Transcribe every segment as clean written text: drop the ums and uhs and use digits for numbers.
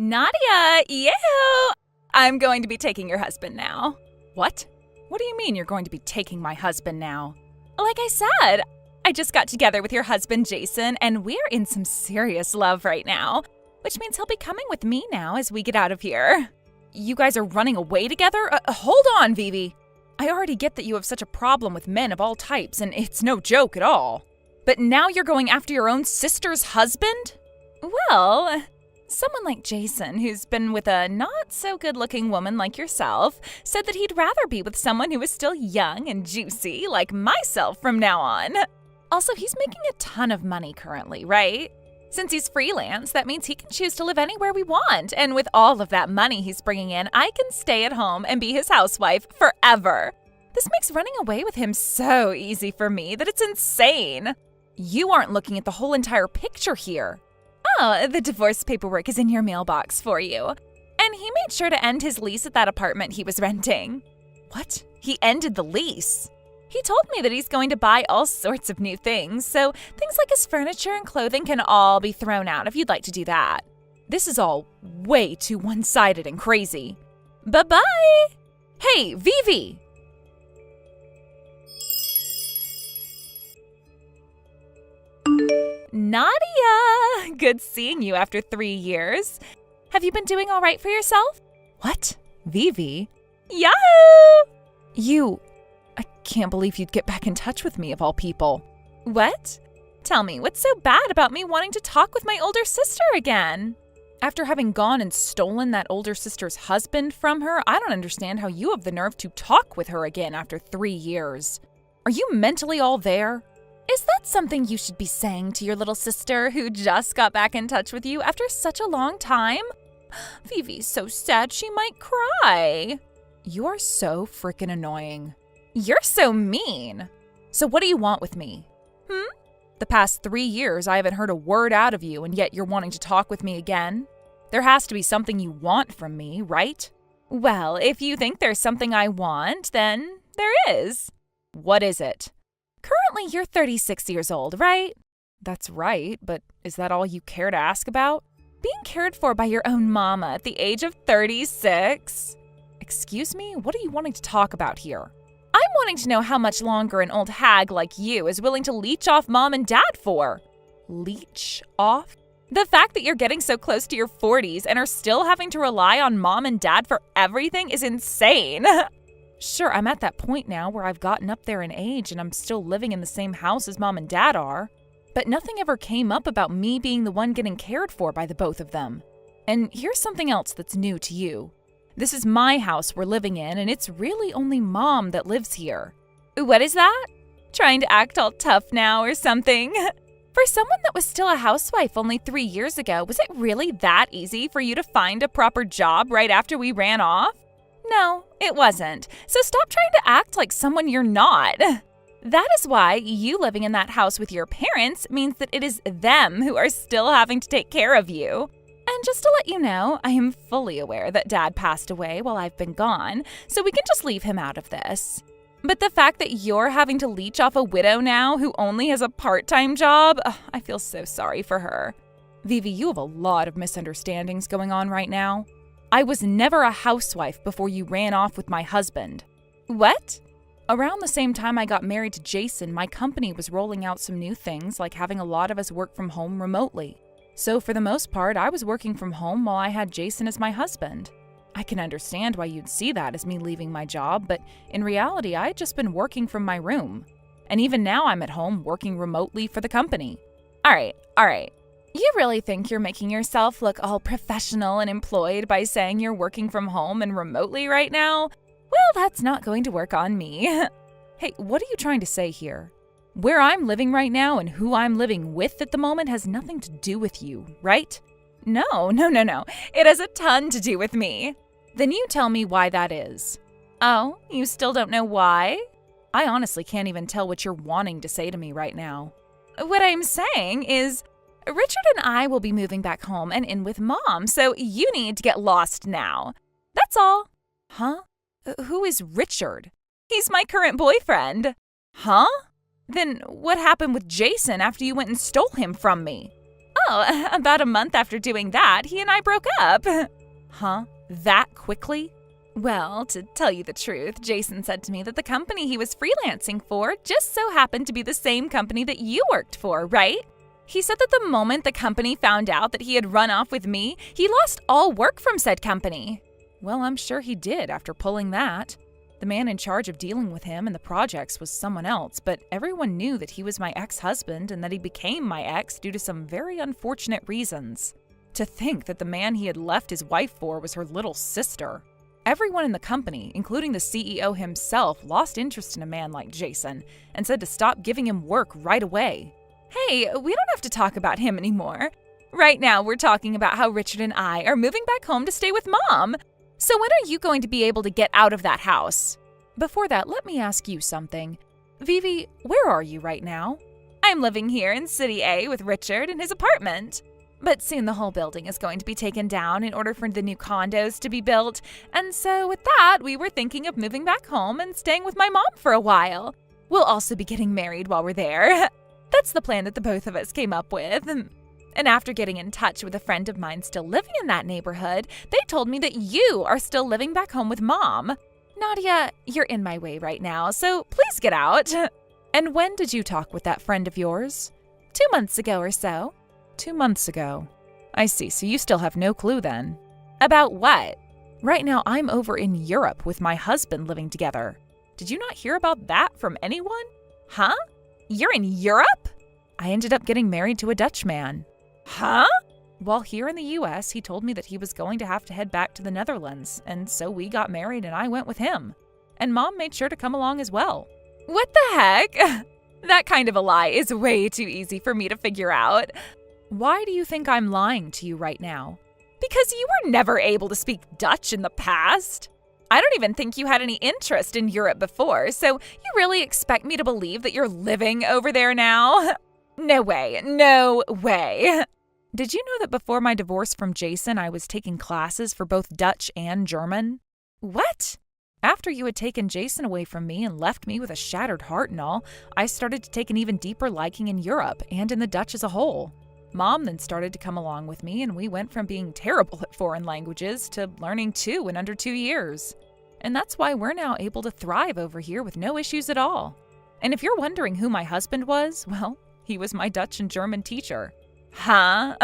Nadia, yoo! I'm going to be taking your husband now. What? What do you mean you're going to be taking my husband now? Like I said, I just got together with your husband, Jason, and we're in some serious love right now, which means he'll be coming with me now as we get out of here. You guys are running away together? Hold on, Vivi. I already get that you have such a problem with men of all types, and it's no joke at all. But now you're going after your own sister's husband? Well, someone like Jason, who's been with a not-so-good-looking woman like yourself, said that he'd rather be with someone who is still young and juicy like myself from now on. Also, he's making a ton of money currently, right? Since he's freelance, that means he can choose to live anywhere we want, and with all of that money he's bringing in, I can stay at home and be his housewife forever. This makes running away with him so easy for me that it's insane. You aren't looking at the whole entire picture here. Oh, the divorce paperwork is in your mailbox for you. And he made sure to end his lease at that apartment he was renting. What? He ended the lease? He told me that he's going to buy all sorts of new things, so things like his furniture and clothing can all be thrown out if you'd like to do that. This is all way too one-sided and crazy. Bye-bye! Hey, Vivi! Nadia! Good seeing you after 3 years. Have you been doing all right for yourself? What? Vivi? Yahoo! I can't believe you'd get back in touch with me of all people. What? Tell me, what's so bad about me wanting to talk with my older sister again? After having gone and stolen that older sister's husband from her, I don't understand how you have the nerve to talk with her again after 3 years. Are you mentally all there? Is that something you should be saying to your little sister who just got back in touch with you after such a long time? Vivi's so sad she might cry. You're so freaking annoying. You're so mean. So what do you want with me? The past 3 years I haven't heard a word out of you, and yet you're wanting to talk with me again? There has to be something you want from me, right? Well, if you think there's something I want, then there is. What is it? Currently, you're 36 years old, right? That's right, but is that all you care to ask about? Being cared for by your own mama at the age of 36? Excuse me? What are you wanting to talk about here? I'm wanting to know how much longer an old hag like you is willing to leech off mom and dad for. Leech off? The fact that you're getting so close to your 40s and are still having to rely on mom and dad for everything is insane. Sure, I'm at that point now where I've gotten up there in age and I'm still living in the same house as mom and dad are. But nothing ever came up about me being the one getting cared for by the both of them. And here's something else that's new to you. This is my house we're living in, and it's really only mom that lives here. What is that? Trying to act all tough now or something? For someone that was still a housewife only 3 years ago, was it really that easy for you to find a proper job right after we ran off? No, it wasn't. So stop trying to act like someone you're not. That is why you living in that house with your parents means that it is them who are still having to take care of you. And just to let you know, I am fully aware that Dad passed away while I've been gone, so we can just leave him out of this. But the fact that you're having to leech off a widow now who only has a part-time job, I feel so sorry for her. Vivi, you have a lot of misunderstandings going on right now. I was never a housewife before you ran off with my husband. What? Around the same time I got married to Jason, my company was rolling out some new things like having a lot of us work from home remotely. So for the most part, I was working from home while I had Jason as my husband. I can understand why you'd see that as me leaving my job, but in reality, I had just been working from my room. And even now I'm at home working remotely for the company. All right. You really think you're making yourself look all professional and employed by saying you're working from home and remotely right now? Well, that's not going to work on me. Hey, what are you trying to say here? Where I'm living right now and who I'm living with at the moment has nothing to do with you, right? No. It has a ton to do with me. Then you tell me why that is. Oh, you still don't know why? I honestly can't even tell what you're wanting to say to me right now. What I'm saying is, Richard and I will be moving back home and in with Mom, so you need to get lost now. That's all. Huh? Who is Richard? He's my current boyfriend. Huh? Then what happened with Jason after you went and stole him from me? Oh, about a month after doing that, he and I broke up. Huh? That quickly? Well, to tell you the truth, Jason said to me that the company he was freelancing for just so happened to be the same company that you worked for, right? He said that the moment the company found out that he had run off with me, he lost all work from said company. Well, I'm sure he did after pulling that. The man in charge of dealing with him and the projects was someone else, but everyone knew that he was my ex-husband and that he became my ex due to some very unfortunate reasons. To think that the man he had left his wife for was her little sister. Everyone in the company, including the CEO himself, lost interest in a man like Jason and said to stop giving him work right away. Hey, we don't have to talk about him anymore. Right now, we're talking about how Richard and I are moving back home to stay with Mom. So when are you going to be able to get out of that house? Before that, let me ask you something. Vivi, where are you right now? I'm living here in City A with Richard in his apartment. But soon the whole building is going to be taken down in order for the new condos to be built. And so with that, we were thinking of moving back home and staying with my mom for a while. We'll also be getting married while we're there. That's the plan that the both of us came up with. And after getting in touch with a friend of mine still living in that neighborhood, they told me that you are still living back home with Mom. Nadia, you're in my way right now, so please get out. And when did you talk with that friend of yours? 2 months ago or so. 2 months ago. I see, so you still have no clue then. About what? Right now I'm over in Europe with my husband living together. Did you not hear about that from anyone? Huh? You're in Europe? I ended up getting married to a Dutch man. Huh? While here in the US, he told me that he was going to have to head back to the Netherlands, and so we got married and I went with him. And Mom made sure to come along as well. What the heck? That kind of a lie is way too easy for me to figure out. Why do you think I'm lying to you right now? Because you were never able to speak Dutch in the past. I don't even think you had any interest in Europe before, so you really expect me to believe that you're living over there now? No way, no way. Did you know that before my divorce from Jason, I was taking classes for both Dutch and German? What? After you had taken Jason away from me and left me with a shattered heart and all, I started to take an even deeper liking in Europe and in the Dutch as a whole. Mom then started to come along with me, and we went from being terrible at foreign languages to learning 2 in under 2 years. And that's why we're now able to thrive over here with no issues at all. And if you're wondering who my husband was, well, he was my Dutch and German teacher. Huh?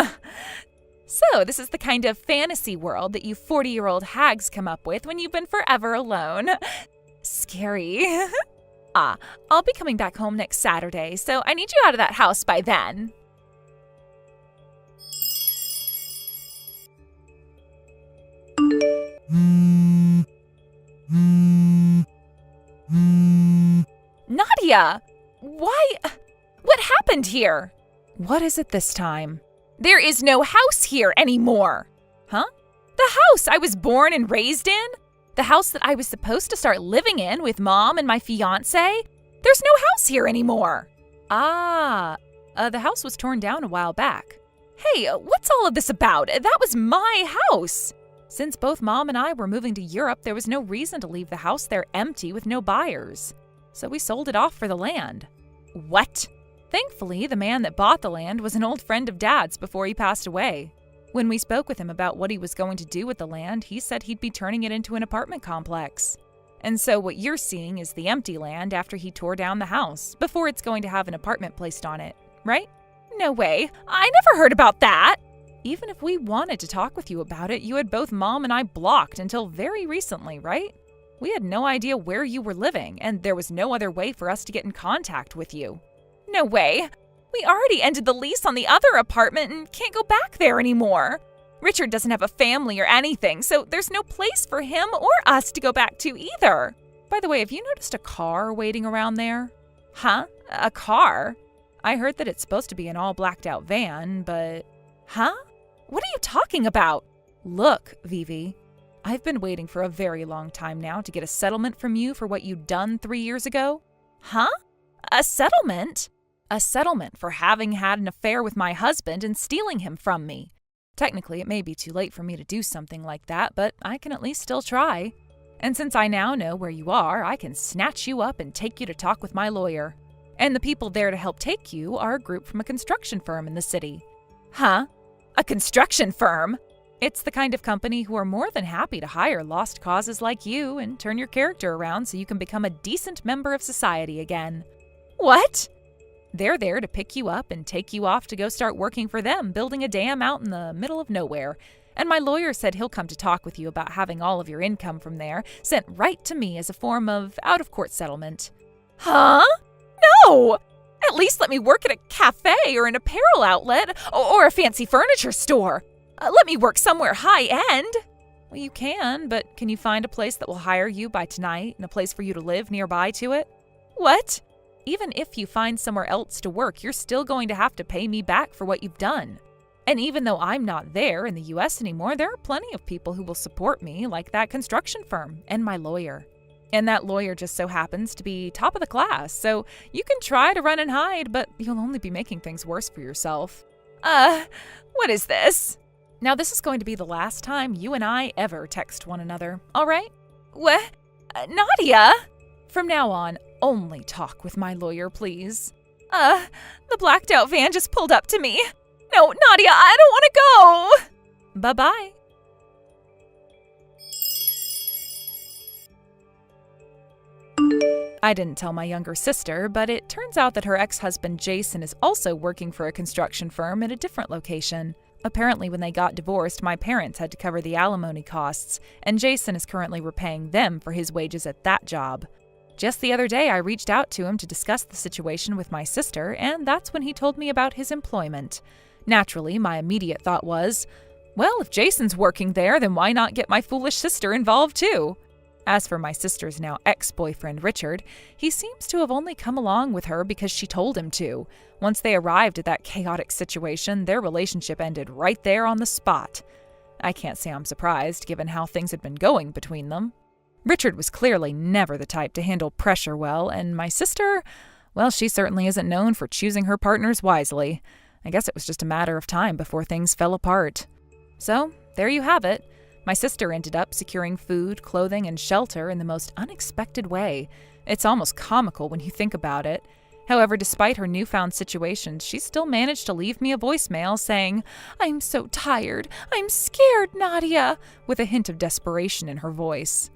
So this is the kind of fantasy world that you 40-year-old hags come up with when you've been forever alone. Scary. I'll be coming back home next Saturday, so I need you out of that house by then. Nadia! Why? What happened here? What is it this time? There is no house here anymore. Huh? The house I was born and raised in? The house that I was supposed to start living in with Mom and my fiancé? There's no house here anymore. The house was torn down a while back. Hey, what's all of this about? That was my house. Since both Mom and I were moving to Europe, there was no reason to leave the house there empty with no buyers. So we sold it off for the land. What? Thankfully, the man that bought the land was an old friend of Dad's before he passed away. When we spoke with him about what he was going to do with the land, he said he'd be turning it into an apartment complex. And so what you're seeing is the empty land after he tore down the house, before it's going to have an apartment placed on it, right? No way. I never heard about that. Even if we wanted to talk with you about it, you had both Mom and I blocked until very recently, right? We had no idea where you were living, and there was no other way for us to get in contact with you. No way. We already ended the lease on the other apartment and can't go back there anymore. Richard doesn't have a family or anything, so there's no place for him or us to go back to either. By the way, have you noticed a car waiting around there? Huh? A car? I heard that it's supposed to be an all blacked out van, but... Huh? What are you talking about? Look, Vivi, I've been waiting for a very long time now to get a settlement from you for what you'd done 3 years ago. Huh? A settlement? A settlement for having had an affair with my husband and stealing him from me. Technically, it may be too late for me to do something like that, but I can at least still try. And since I now know where you are, I can snatch you up and take you to talk with my lawyer. And the people there to help take you are a group from a construction firm in the city. Huh? A construction firm? It's the kind of company who are more than happy to hire lost causes like you and turn your character around so you can become a decent member of society again. What? They're there to pick you up and take you off to go start working for them, building a dam out in the middle of nowhere. And my lawyer said he'll come to talk with you about having all of your income from there sent right to me as a form of out-of-court settlement. Huh? No! At least let me work at a cafe or an apparel outlet or a fancy furniture store. Let me work somewhere high-end. Well, you can, but can you find a place that will hire you by tonight and a place for you to live nearby to it? What? Even if you find somewhere else to work, you're still going to have to pay me back for what you've done. And even though I'm not there in the U.S. anymore, there are plenty of people who will support me, like that construction firm and my lawyer. And that lawyer just so happens to be top of the class, so you can try to run and hide, but you'll only be making things worse for yourself. What is this? Now, this is going to be the last time you and I ever text one another, all right? What? Nadia? From now on, only talk with my lawyer, please. The blacked out van just pulled up to me. No, Nadia, I don't want to go. Bye-bye. I didn't tell my younger sister, but it turns out that her ex-husband Jason is also working for a construction firm at a different location. Apparently, when they got divorced, my parents had to cover the alimony costs, and Jason is currently repaying them for his wages at that job. Just the other day, I reached out to him to discuss the situation with my sister, and that's when he told me about his employment. Naturally, my immediate thought was, well, if Jason's working there, then why not get my foolish sister involved too? As for my sister's now ex-boyfriend, Richard, he seems to have only come along with her because she told him to. Once they arrived at that chaotic situation, their relationship ended right there on the spot. I can't say I'm surprised, given how things had been going between them. Richard was clearly never the type to handle pressure well, and my sister, well, she certainly isn't known for choosing her partners wisely. I guess it was just a matter of time before things fell apart. So, there you have it. My sister ended up securing food, clothing, and shelter in the most unexpected way. It's almost comical when you think about it. However, despite her newfound situation, she still managed to leave me a voicemail saying, "I'm so tired. I'm scared, Nadia," with a hint of desperation in her voice.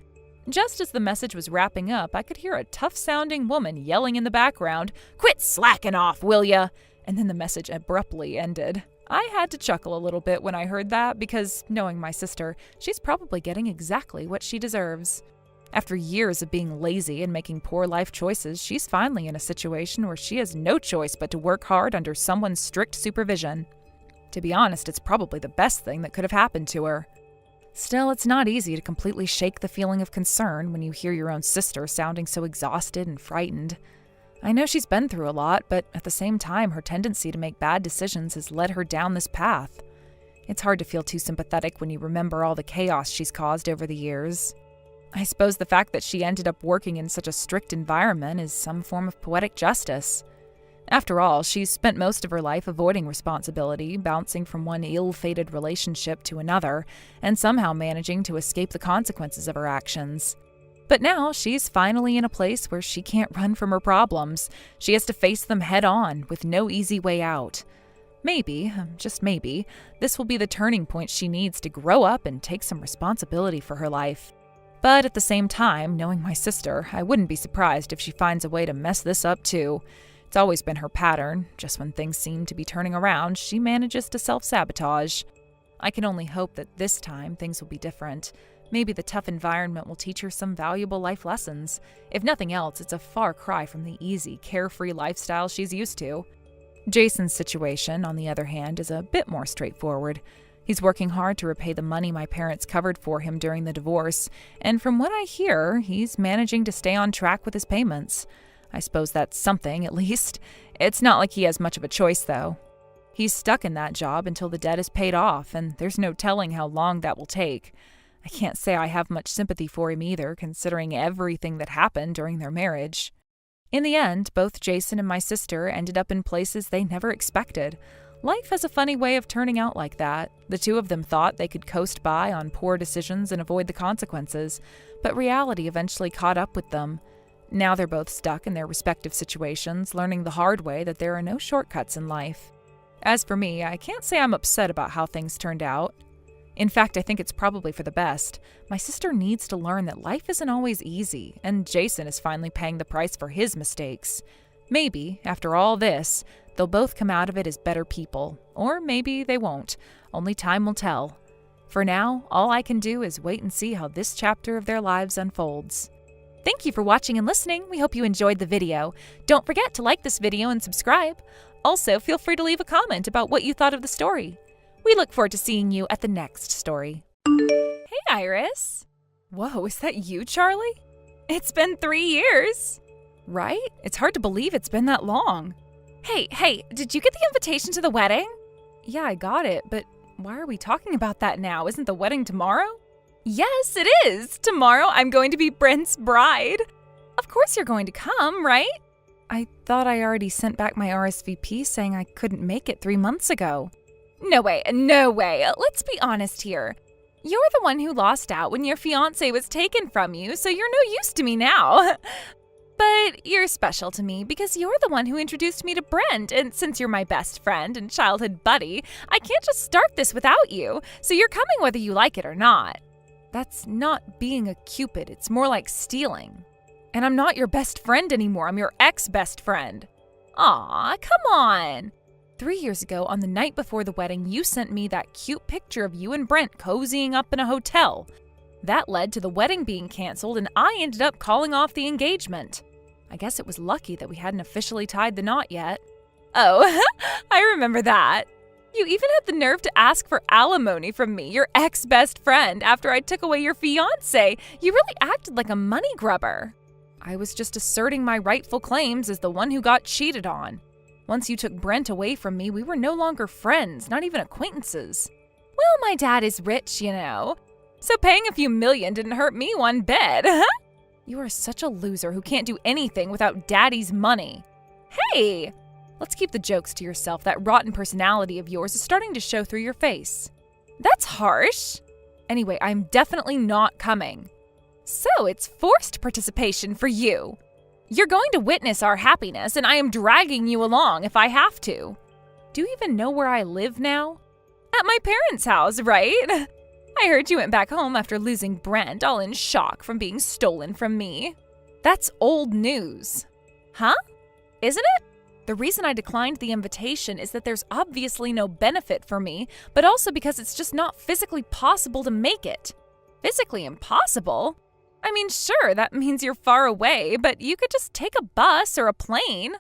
Just as the message was wrapping up, I could hear a tough-sounding woman yelling in the background, "Quit slacking off, will ya?" And then the message abruptly ended. I had to chuckle a little bit when I heard that because, knowing my sister, she's probably getting exactly what she deserves. After years of being lazy and making poor life choices, she's finally in a situation where she has no choice but to work hard under someone's strict supervision. To be honest, it's probably the best thing that could have happened to her. Still, it's not easy to completely shake the feeling of concern when you hear your own sister sounding so exhausted and frightened. I know she's been through a lot, but at the same time, her tendency to make bad decisions has led her down this path. It's hard to feel too sympathetic when you remember all the chaos she's caused over the years. I suppose the fact that she ended up working in such a strict environment is some form of poetic justice. After all, she's spent most of her life avoiding responsibility, bouncing from one ill-fated relationship to another, and somehow managing to escape the consequences of her actions. But now she's finally in a place where she can't run from her problems. She has to face them head on, with no easy way out. Maybe, just maybe, this will be the turning point she needs to grow up and take some responsibility for her life. But at the same time, knowing my sister, I wouldn't be surprised if she finds a way to mess this up too. It's always been her pattern. Just when things seem to be turning around, she manages to self-sabotage. I can only hope that this time things will be different. Maybe the tough environment will teach her some valuable life lessons. If nothing else, it's a far cry from the easy, carefree lifestyle she's used to. Jason's situation, on the other hand, is a bit more straightforward. He's working hard to repay the money my parents covered for him during the divorce, and from what I hear, he's managing to stay on track with his payments. I suppose that's something, at least. It's not like he has much of a choice, though. He's stuck in that job until the debt is paid off, and there's no telling how long that will take. I can't say I have much sympathy for him either, considering everything that happened during their marriage. In the end, both Jason and my sister ended up in places they never expected. Life has a funny way of turning out like that. The two of them thought they could coast by on poor decisions and avoid the consequences, but reality eventually caught up with them. Now they're both stuck in their respective situations, learning the hard way that there are no shortcuts in life. As for me, I can't say I'm upset about how things turned out. In fact, I think it's probably for the best. My sister needs to learn that life isn't always easy, and Jason is finally paying the price for his mistakes. Maybe, after all this, they'll both come out of it as better people. Or maybe they won't. Only time will tell. For now, all I can do is wait and see how this chapter of their lives unfolds. Thank you for watching and listening. We hope you enjoyed the video. Don't forget to like this video and subscribe. Also, feel free to leave a comment about what you thought of the story. We look forward to seeing you at the next story. Hey, Iris. Whoa, is that you, Charlie? It's been 3 years. Right? It's hard to believe it's been that long. Hey, did you get the invitation to the wedding? Yeah, I got it, but why are we talking about that now? Isn't the wedding tomorrow? Yes, it is. Tomorrow I'm going to be Brent's bride. Of course you're going to come, right? I thought I already sent back my RSVP saying I couldn't make it 3 months ago. No way. Let's be honest here. You're the one who lost out when your fiancé was taken from you, so you're no use to me now. But you're special to me because you're the one who introduced me to Brent, and since you're my best friend and childhood buddy, I can't just start this without you, so you're coming whether you like it or not. That's not being a Cupid, it's more like stealing. And I'm not your best friend anymore, I'm your ex-best friend. Aw, come on. 3 years ago, on the night before the wedding, you sent me that cute picture of you and Brent cozying up in a hotel. That led to the wedding being canceled, and I ended up calling off the engagement. I guess it was lucky that we hadn't officially tied the knot yet. Oh, I remember that. You even had the nerve to ask for alimony from me, your ex-best friend, after I took away your fiancé. You really acted like a money grubber. I was just asserting my rightful claims as the one who got cheated on. Once you took Brent away from me, we were no longer friends, not even acquaintances. Well, my dad is rich, you know. So paying a few million didn't hurt me one bit. You are such a loser who can't do anything without daddy's money. Hey! Let's keep the jokes to yourself. That rotten personality of yours is starting to show through your face. That's harsh. Anyway, I'm definitely not coming. So it's forced participation for you. You're going to witness our happiness, and I am dragging you along if I have to. Do you even know where I live now? At my parents' house, right? I heard you went back home after losing Brent, all in shock from being stolen from me. That's old news. Huh? Isn't it? The reason I declined the invitation is that there's obviously no benefit for me, but also because it's just not physically possible to make it. Physically impossible? I mean, sure, that means you're far away, but you could just take a bus or a plane.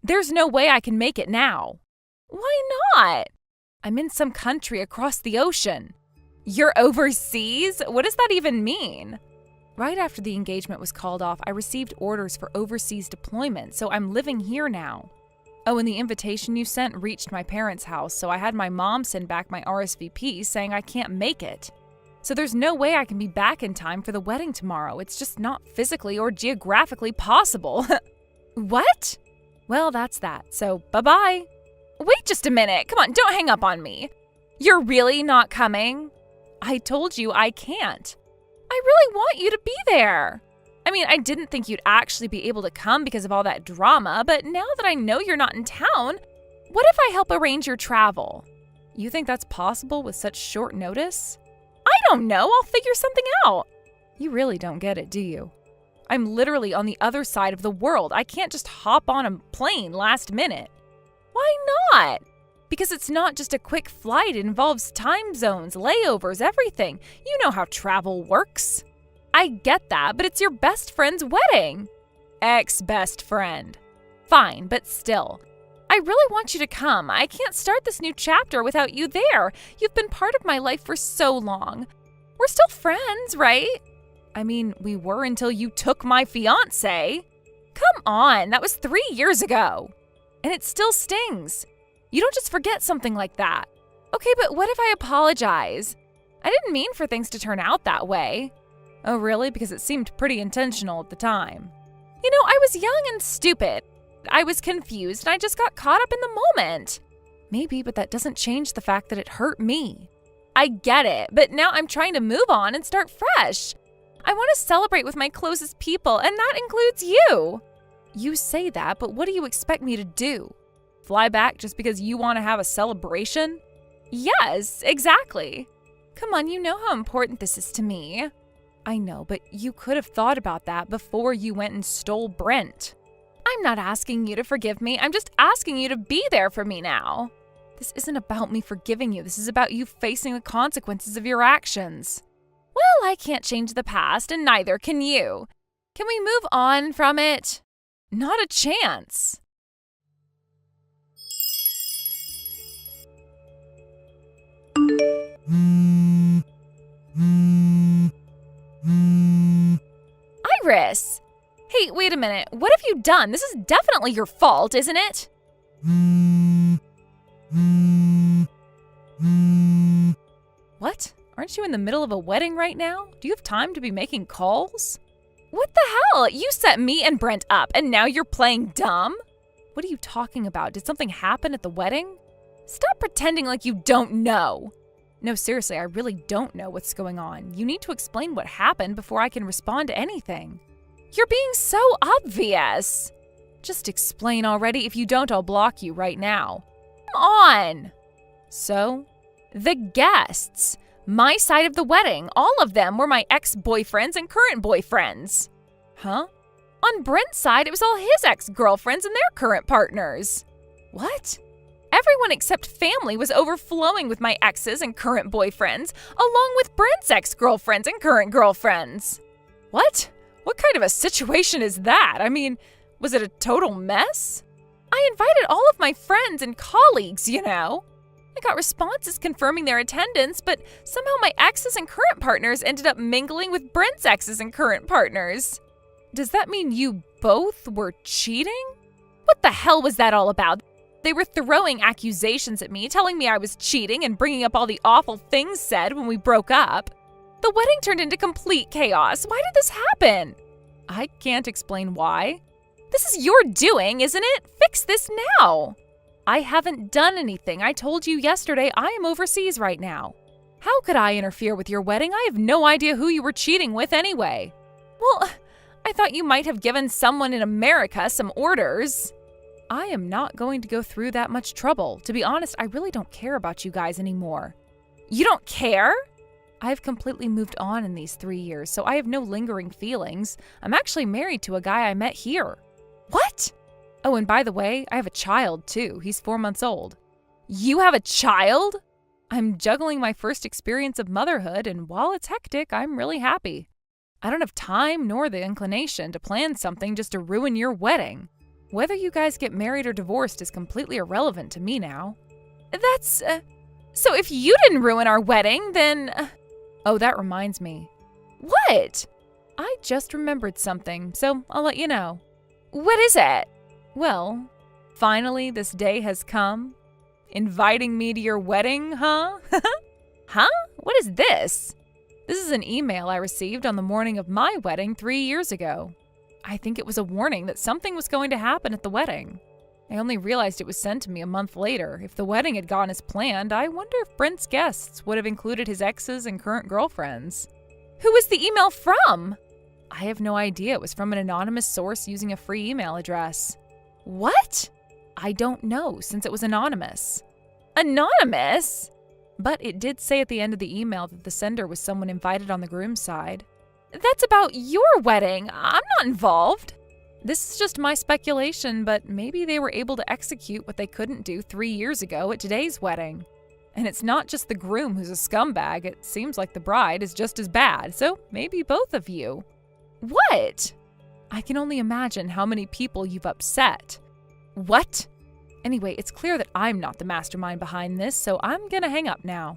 There's no way I can make it now. Why not? I'm in some country across the ocean. You're overseas? What does that even mean? Right after the engagement was called off, I received orders for overseas deployment, so I'm living here now. Oh, and the invitation you sent reached my parents' house, so I had my mom send back my RSVP saying I can't make it. So there's no way I can be back in time for the wedding tomorrow. It's just not physically or geographically possible. What? Well, that's that. So, bye-bye. Wait just a minute. Come on, don't hang up on me. You're really not coming? I told you I can't. I really want you to be there. I mean, I didn't think you'd actually be able to come because of all that drama, but now that I know you're not in town, what if I help arrange your travel? You think that's possible with such short notice? I don't know. I'll figure something out. You really don't get it, do you? I'm literally on the other side of the world. I can't just hop on a plane last minute. Why not? Because it's not just a quick flight. It involves time zones, layovers, everything. You know how travel works. I get that, but it's your best friend's wedding. Ex-best friend. Fine, but still. I really want you to come. I can't start this new chapter without you there. You've been part of my life for so long. We're still friends, right? I mean, we were until you took my fiancé. Come on, that was 3 years ago. And it still stings. You don't just forget something like that. Okay, but what if I apologize? I didn't mean for things to turn out that way. Oh, really? Because it seemed pretty intentional at the time. You know, I was young and stupid. I was confused and I just got caught up in the moment. Maybe, but that doesn't change the fact that it hurt me. I get it, but now I'm trying to move on and start fresh. I want to celebrate with my closest people, and that includes you. You say that, but what do you expect me to do? Fly back just because you want to have a celebration? Yes, exactly. Come on, you know how important this is to me. I know, but you could have thought about that before you went and stole Brent. I'm not asking you to forgive me. I'm just asking you to be there for me now. This isn't about me forgiving you. This is about you facing the consequences of your actions. Well, I can't change the past, and neither can you. Can we move on from it? Not a chance. Iris! Hey, wait a minute. What have you done? This is definitely your fault, isn't it? What? Aren't you in the middle of a wedding right now? Do you have time to be making calls? What the hell? You set me and Brent up, and now you're playing dumb? What are you talking about? Did something happen at the wedding? Stop pretending like you don't know. No, seriously, I really don't know what's going on. You need to explain what happened before I can respond to anything. You're being so obvious. Just explain already. If you don't, I'll block you right now. Come on. So, the guests. My side of the wedding. All of them were my ex-boyfriends and current boyfriends. Huh? On Brent's side, it was all his ex-girlfriends and their current partners. What? Everyone except family was overflowing with my exes and current boyfriends, along with Brent's ex-girlfriends and current girlfriends. What? What kind of a situation is that? I mean, was it a total mess? I invited all of my friends and colleagues, you know. I got responses confirming their attendance, but somehow my exes and current partners ended up mingling with Brent's exes and current partners. Does that mean you both were cheating? What the hell was that all about? They were throwing accusations at me, telling me I was cheating and bringing up all the awful things said when we broke up. The wedding turned into complete chaos. Why did this happen? I can't explain why. This is your doing, isn't it? Fix this now. I haven't done anything. I told you yesterday I am overseas right now. How could I interfere with your wedding? I have no idea who you were cheating with anyway. Well, I thought you might have given someone in America some orders. I am not going to go through that much trouble. To be honest, I really don't care about you guys anymore. You don't care? I've completely moved on in these 3 years, so I have no lingering feelings. I'm actually married to a guy I met here. What? Oh, and by the way, I have a child too. He's 4 months old. You have a child? I'm juggling my first experience of motherhood, and while it's hectic, I'm really happy. I don't have time nor the inclination to plan something just to ruin your wedding. Whether you guys get married or divorced is completely irrelevant to me now. That's, so if you didn't ruin our wedding, then... Oh, that reminds me. What? I just remembered something, so I'll let you know. What is it? Well, finally this day has come. Inviting me to your wedding, huh? Huh? What is this? This is an email I received on the morning of my wedding 3 years ago. I think it was a warning that something was going to happen at the wedding. I only realized it was sent to me a month later. If the wedding had gone as planned, I wonder if Brent's guests would have included his exes and current girlfriends. Who was the email from? I have no idea. It was from an anonymous source using a free email address. What? I don't know, since it was anonymous. Anonymous? But it did say at the end of the email that the sender was someone invited on the groom's side. That's about your wedding. I'm not involved. This is just my speculation, but maybe they were able to execute what they couldn't do 3 years ago at today's wedding. And it's not just the groom who's a scumbag. It seems like the bride is just as bad, so maybe both of you. What? I can only imagine how many people you've upset. What? Anyway, it's clear that I'm not the mastermind behind this, so I'm gonna hang up now.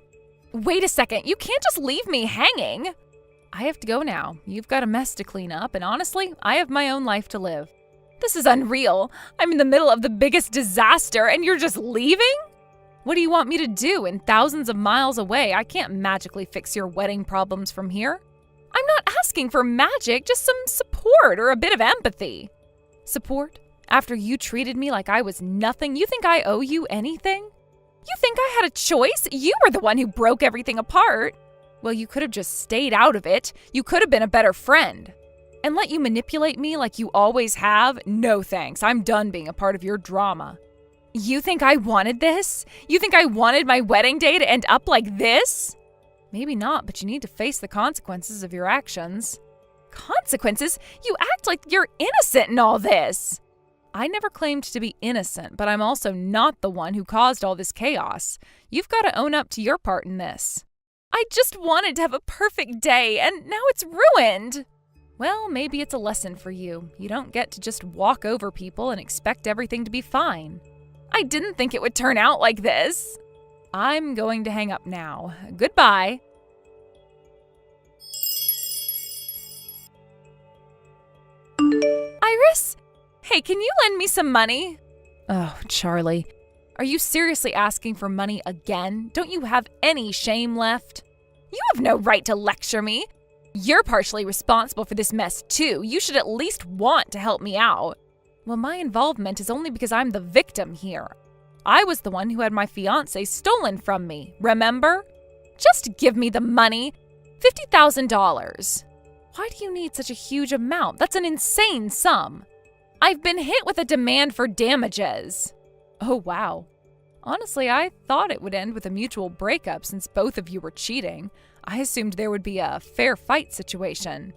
Wait a second, you can't just leave me hanging! I have to go now. You've got a mess to clean up, and honestly, I have my own life to live. This is unreal. I'm in the middle of the biggest disaster, and you're just leaving? What do you want me to do? In thousands of miles away, I can't magically fix your wedding problems from here. I'm not asking for magic, just some support or a bit of empathy. Support? After you treated me like I was nothing, you think I owe you anything? You think I had a choice? You were the one who broke everything apart. Well, you could have just stayed out of it. You could have been a better friend. And let you manipulate me like you always have? No thanks. I'm done being a part of your drama. You think I wanted this? You think I wanted my wedding day to end up like this? Maybe not, but you need to face the consequences of your actions. Consequences? You act like you're innocent in all this. I never claimed to be innocent, but I'm also not the one who caused all this chaos. You've got to own up to your part in this. I just wanted to have a perfect day, and now it's ruined. Well, maybe it's a lesson for you. You don't get to just walk over people and expect everything to be fine. I didn't think it would turn out like this. I'm going to hang up now. Goodbye. Iris? Hey, can you lend me some money? Oh, Charlie. Are you seriously asking for money again? Don't you have any shame left? You have no right to lecture me. You're partially responsible for this mess, too. You should at least want to help me out. Well, my involvement is only because I'm the victim here. I was the one who had my fiancé stolen from me, remember? Just give me the money. $50,000. Why do you need such a huge amount? That's an insane sum. I've been hit with a demand for damages. Oh, wow. Honestly, I thought it would end with a mutual breakup since both of you were cheating. I assumed there would be a fair fight situation.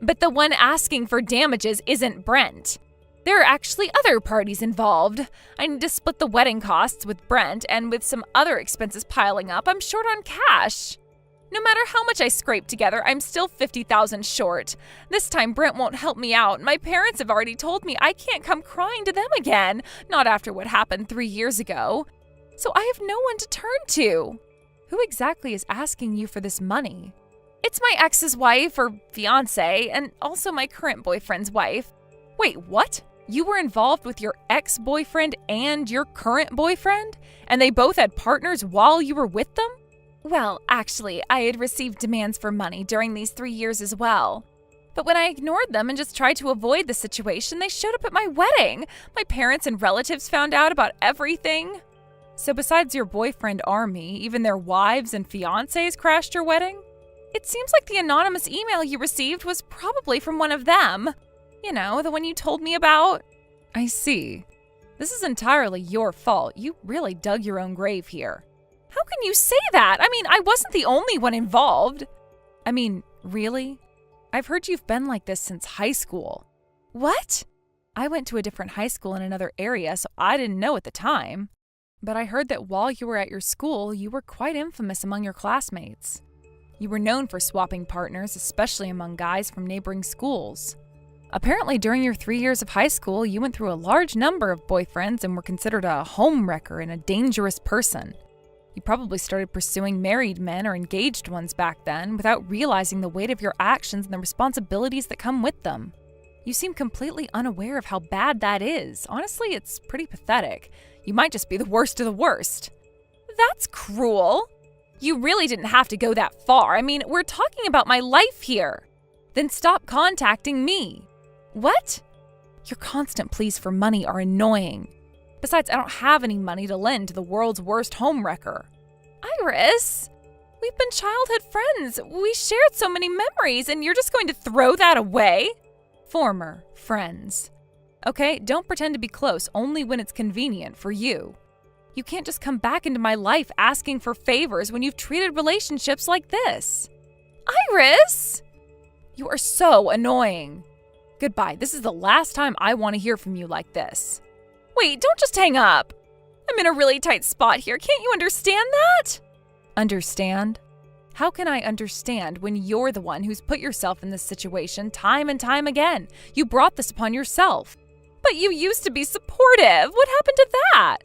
But the one asking for damages isn't Brent. There are actually other parties involved. I need to split the wedding costs with Brent, and with some other expenses piling up, I'm short on cash. No matter how much I scrape together, I'm still $50,000 short. This time Brent won't help me out. My parents have already told me I can't come crying to them again, not after what happened 3 years ago. So I have no one to turn to. Who exactly is asking you for this money? It's my ex's wife or fiancé, and also my current boyfriend's wife. Wait, what? You were involved with your ex-boyfriend and your current boyfriend? And they both had partners while you were with them? Well, actually, I had received demands for money during these 3 years as well. But when I ignored them and just tried to avoid the situation, they showed up at my wedding. My parents and relatives found out about everything. So besides your boyfriend Army, even their wives and fiancés crashed your wedding? It seems like the anonymous email you received was probably from one of them. You know, the one you told me about. I see. This is entirely your fault. You really dug your own grave here. How can you say that? I mean, I wasn't the only one involved. I mean, really? I've heard you've been like this since high school. What? I went to a different high school in another area, so I didn't know at the time. But I heard that while you were at your school, you were quite infamous among your classmates. You were known for swapping partners, especially among guys from neighboring schools. Apparently, during your 3 years of high school, you went through a large number of boyfriends and were considered a homewrecker and a dangerous person. You probably started pursuing married men or engaged ones back then without realizing the weight of your actions and the responsibilities that come with them. You seem completely unaware of how bad that is. Honestly, it's pretty pathetic. You might just be the worst of the worst. That's cruel. You really didn't have to go that far. I mean, we're talking about my life here. Then stop contacting me. What? Your constant pleas for money are annoying. Besides, I don't have any money to lend to the world's worst homewrecker. Iris, we've been childhood friends. We shared so many memories, and you're just going to throw that away? Former friends. Okay, don't pretend to be close only when it's convenient for you. You can't just come back into my life asking for favors when you've treated relationships like this. Iris! You are so annoying. Goodbye. This is the last time I want to hear from you like this. Wait, don't just hang up. I'm in a really tight spot here. Can't you understand that? Understand? How can I understand when you're the one who's put yourself in this situation time and time again? You brought this upon yourself. But you used to be supportive. What happened to that?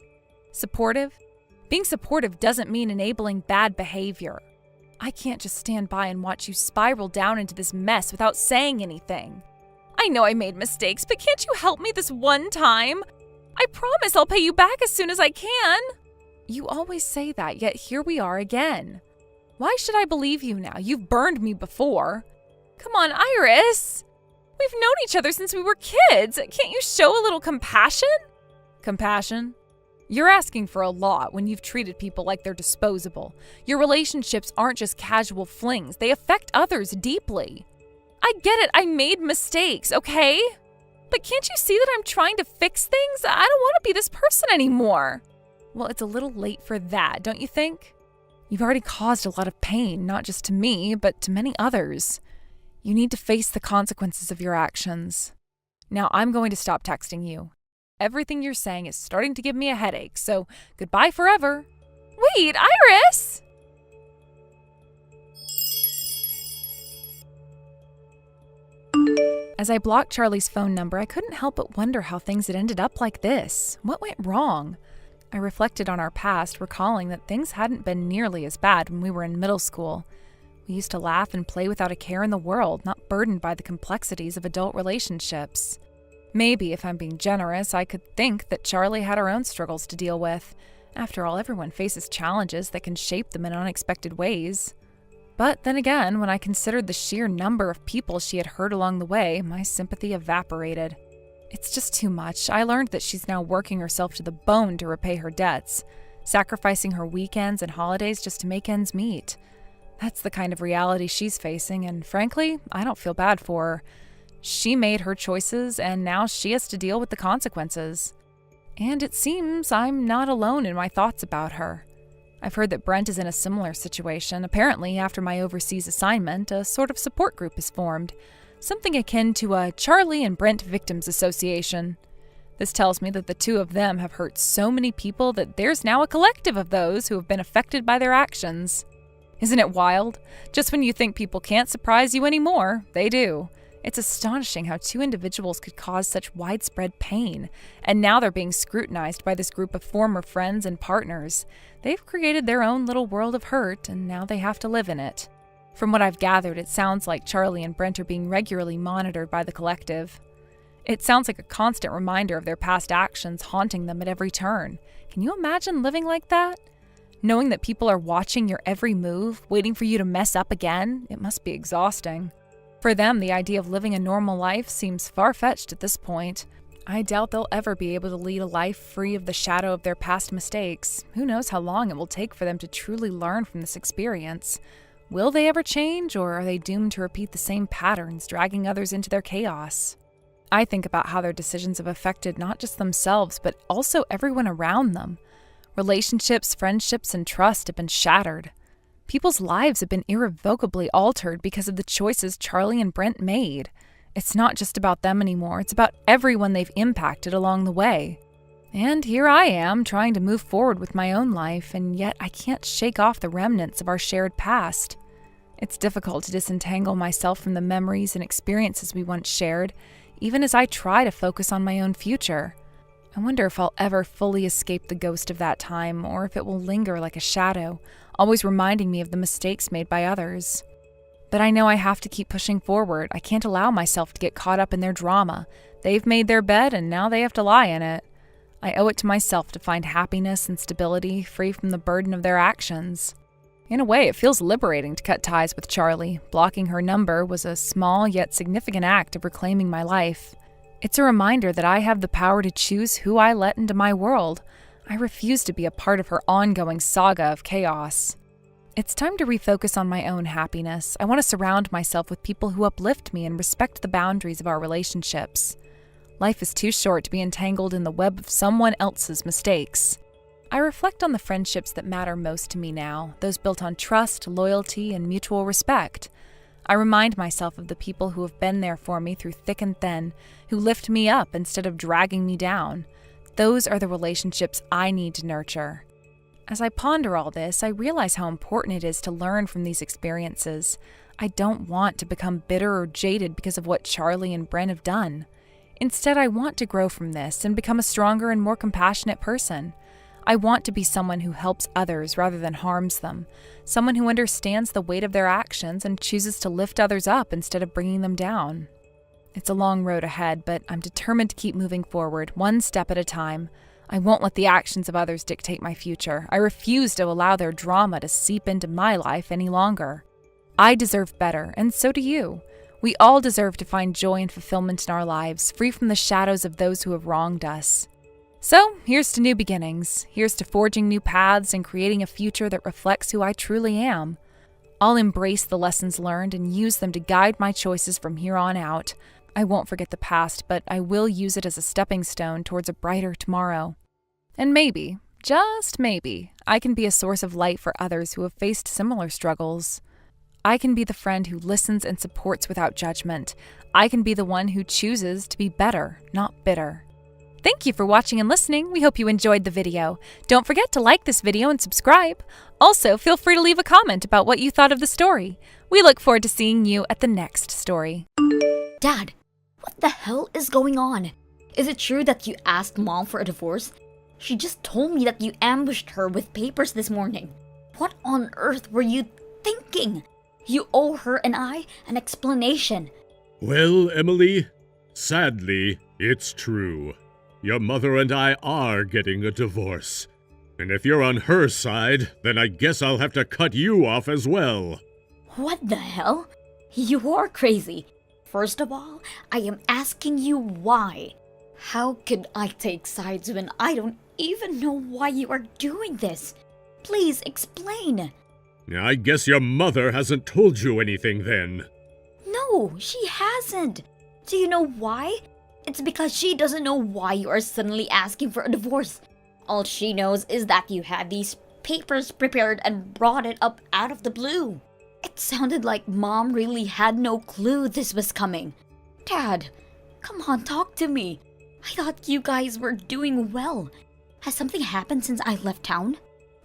Supportive? Being supportive doesn't mean enabling bad behavior. I can't just stand by and watch you spiral down into this mess without saying anything. I know I made mistakes, but can't you help me this one time? I promise I'll pay you back as soon as I can. You always say that, yet here we are again. Why should I believe you now? You've burned me before. Come on, Iris. We've known each other since we were kids. Can't you show a little compassion? Compassion? You're asking for a lot when you've treated people like they're disposable. Your relationships aren't just casual flings. They affect others deeply. I get it. I made mistakes, okay? But can't you see that I'm trying to fix things? I don't want to be this person anymore. Well, it's a little late for that, don't you think? You've already caused a lot of pain, not just to me, but to many others. You need to face the consequences of your actions. Now I'm going to stop texting you. Everything you're saying is starting to give me a headache, so goodbye forever. Wait, Iris! As I blocked Charlie's phone number, I couldn't help but wonder how things had ended up like this. What went wrong? I reflected on our past, recalling that things hadn't been nearly as bad when we were in middle school. We used to laugh and play without a care in the world, not burdened by the complexities of adult relationships. Maybe, if I'm being generous, I could think that Charlie had her own struggles to deal with. After all, everyone faces challenges that can shape them in unexpected ways. But then again, when I considered the sheer number of people she had hurt along the way, my sympathy evaporated. It's just too much. I learned that she's now working herself to the bone to repay her debts, sacrificing her weekends and holidays just to make ends meet. That's the kind of reality she's facing, and frankly, I don't feel bad for her. She made her choices, and now she has to deal with the consequences. And it seems I'm not alone in my thoughts about her. I've heard that Brent is in a similar situation. Apparently, after my overseas assignment, a sort of support group is formed, something akin to a Charlie and Brent Victims Association. This tells me that the two of them have hurt so many people that there's now a collective of those who have been affected by their actions. Isn't it wild? Just when you think people can't surprise you anymore, they do. It's astonishing how two individuals could cause such widespread pain, and now they're being scrutinized by this group of former friends and partners. They've created their own little world of hurt, and now they have to live in it. From what I've gathered, it sounds like Charlie and Brent are being regularly monitored by the collective. It sounds like a constant reminder of their past actions haunting them at every turn. Can you imagine living like that? Knowing that people are watching your every move, waiting for you to mess up again, it must be exhausting. For them, the idea of living a normal life seems far-fetched at this point. I doubt they'll ever be able to lead a life free of the shadow of their past mistakes. Who knows how long it will take for them to truly learn from this experience? Will they ever change, or are they doomed to repeat the same patterns, dragging others into their chaos? I think about how their decisions have affected not just themselves, but also everyone around them. Relationships, friendships, and trust have been shattered. People's lives have been irrevocably altered because of the choices Charlie and Brent made. It's not just about them anymore, it's about everyone they've impacted along the way. And here I am, trying to move forward with my own life, and yet I can't shake off the remnants of our shared past. It's difficult to disentangle myself from the memories and experiences we once shared, even as I try to focus on my own future. I wonder if I'll ever fully escape the ghost of that time, or if it will linger like a shadow, always reminding me of the mistakes made by others. But I know I have to keep pushing forward. I can't allow myself to get caught up in their drama. They've made their bed, and now they have to lie in it. I owe it to myself to find happiness and stability, free from the burden of their actions. In a way, it feels liberating to cut ties with Charlie. Blocking her number was a small yet significant act of reclaiming my life. It's a reminder that I have the power to choose who I let into my world. I refuse to be a part of her ongoing saga of chaos. It's time to refocus on my own happiness. I want to surround myself with people who uplift me and respect the boundaries of our relationships. Life is too short to be entangled in the web of someone else's mistakes. I reflect on the friendships that matter most to me now, those built on trust, loyalty, and mutual respect. I remind myself of the people who have been there for me through thick and thin, who lift me up instead of dragging me down. Those are the relationships I need to nurture. As I ponder all this, I realize how important it is to learn from these experiences. I don't want to become bitter or jaded because of what Charlie and Brent have done. Instead, I want to grow from this and become a stronger and more compassionate person. I want to be someone who helps others rather than harms them, someone who understands the weight of their actions and chooses to lift others up instead of bringing them down. It's a long road ahead, but I'm determined to keep moving forward, one step at a time. I won't let the actions of others dictate my future. I refuse to allow their drama to seep into my life any longer. I deserve better, and so do you. We all deserve to find joy and fulfillment in our lives, free from the shadows of those who have wronged us. So, here's to new beginnings. Here's to forging new paths and creating a future that reflects who I truly am. I'll embrace the lessons learned and use them to guide my choices from here on out. I won't forget the past, but I will use it as a stepping stone towards a brighter tomorrow. And maybe, just maybe, I can be a source of light for others who have faced similar struggles. I can be the friend who listens and supports without judgment. I can be the one who chooses to be better, not bitter. Thank you for watching and listening. We hope you enjoyed the video. Don't forget to like this video and subscribe. Also, feel free to leave a comment about what you thought of the story. We look forward to seeing you at the next story. Dad, what the hell is going on? Is it true that you asked Mom for a divorce? She just told me that you ambushed her with papers this morning. What on earth were you thinking? You owe her and I an explanation. Well, Emily, sadly, it's true. Your mother and I are getting a divorce. And if you're on her side, then I guess I'll have to cut you off as well. What the hell? You are crazy. First of all, I am asking you why. How could I take sides when I don't even know why you are doing this? Please explain. I guess your mother hasn't told you anything then. No, she hasn't. Do you know why? It's because she doesn't know why you are suddenly asking for a divorce. All she knows is that you had these papers prepared and brought it up out of the blue. It sounded like Mom really had no clue this was coming. Dad, come on, talk to me. I thought you guys were doing well. Has something happened since I left town?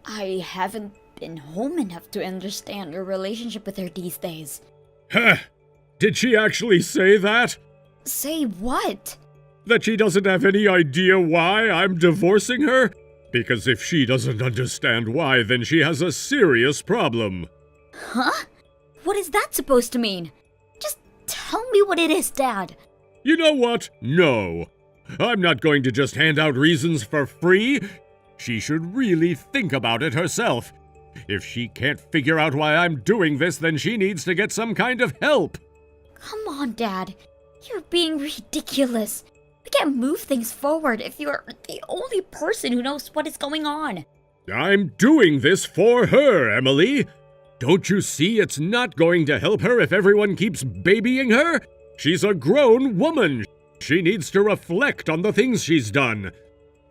I haven't been home enough to understand your relationship with her these days. Huh? Did she actually say that? Say what? That she doesn't have any idea why I'm divorcing her? Because if she doesn't understand why, then she has a serious problem. Huh? What is that supposed to mean? Just tell me what it is, Dad. You know what? No. I'm not going to just hand out reasons for free. She should really think about it herself. If she can't figure out why I'm doing this, then she needs to get some kind of help. Come on, Dad. You're being ridiculous. We can't move things forward if you're the only person who knows what is going on. I'm doing this for her, Emily. Don't you see it's not going to help her if everyone keeps babying her? She's a grown woman. She needs to reflect on the things she's done.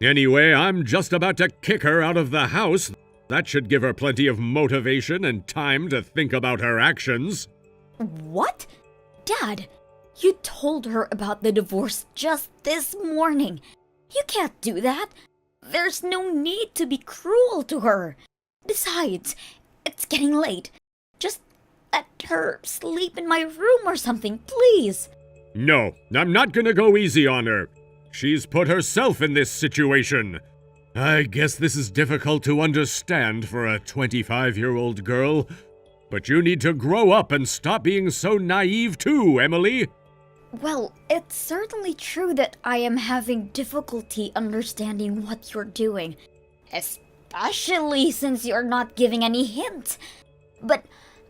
Anyway, I'm just about to kick her out of the house. That should give her plenty of motivation and time to think about her actions. What? Dad, you told her about the divorce just this morning. You can't do that. There's no need to be cruel to her. Besides, it's getting late. Just let her sleep in my room or something, please. No, I'm not gonna go easy on her. She's put herself in this situation. I guess this is difficult to understand for a 25-year-old girl. But you need to grow up and stop being so naive too, Emily. Well, it's certainly true that I am having difficulty understanding what you're doing. Especially since you're not giving any hints. But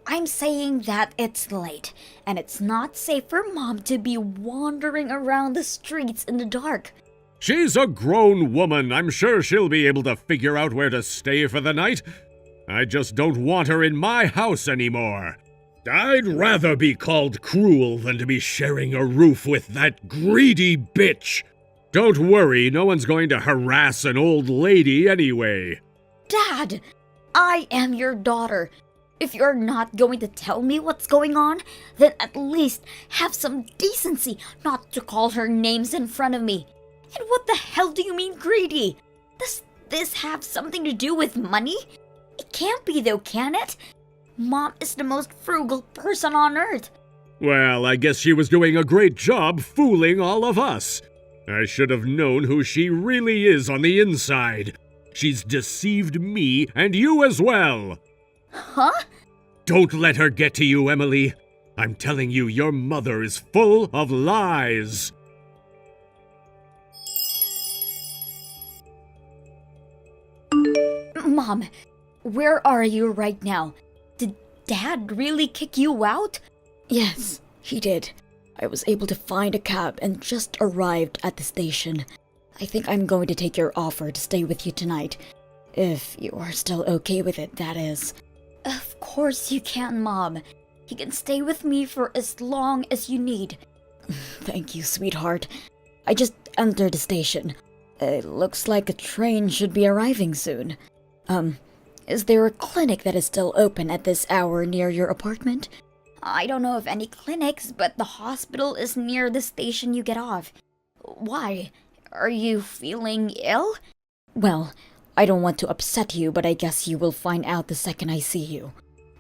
I'm saying that it's late, and it's not safe for Mom to be wandering around the streets in the dark. She's a grown woman. I'm sure she'll be able to figure out where to stay for the night. I just don't want her in my house anymore. I'd rather be called cruel than to be sharing a roof with that greedy bitch. Don't worry, no one's going to harass an old lady anyway. Dad, I am your daughter. If you're not going to tell me what's going on, then at least have some decency not to call her names in front of me. And what the hell do you mean greedy? Does this have something to do with money? It can't be though, can it? Mom is the most frugal person on earth. Well, I guess she was doing a great job fooling all of us. I should have known who she really is on the inside. She's deceived me and you as well. Huh? Don't let her get to you, Emily. I'm telling you, your mother is full of lies. Mom, where are you right now? Did Dad really kick you out? Yes, he did. I was able to find a cab and just arrived at the station. I think I'm going to take your offer to stay with you tonight. If you are still okay with it, that is. Of course you can, Mom. You can stay with me for as long as you need. Thank you, sweetheart. I just entered the station. It looks like a train should be arriving soon. Is there a clinic that is still open at this hour near your apartment? I don't know of any clinics, but the hospital is near the station you get off. Why? Are you feeling ill? Well, I don't want to upset you, but I guess you will find out the second I see you.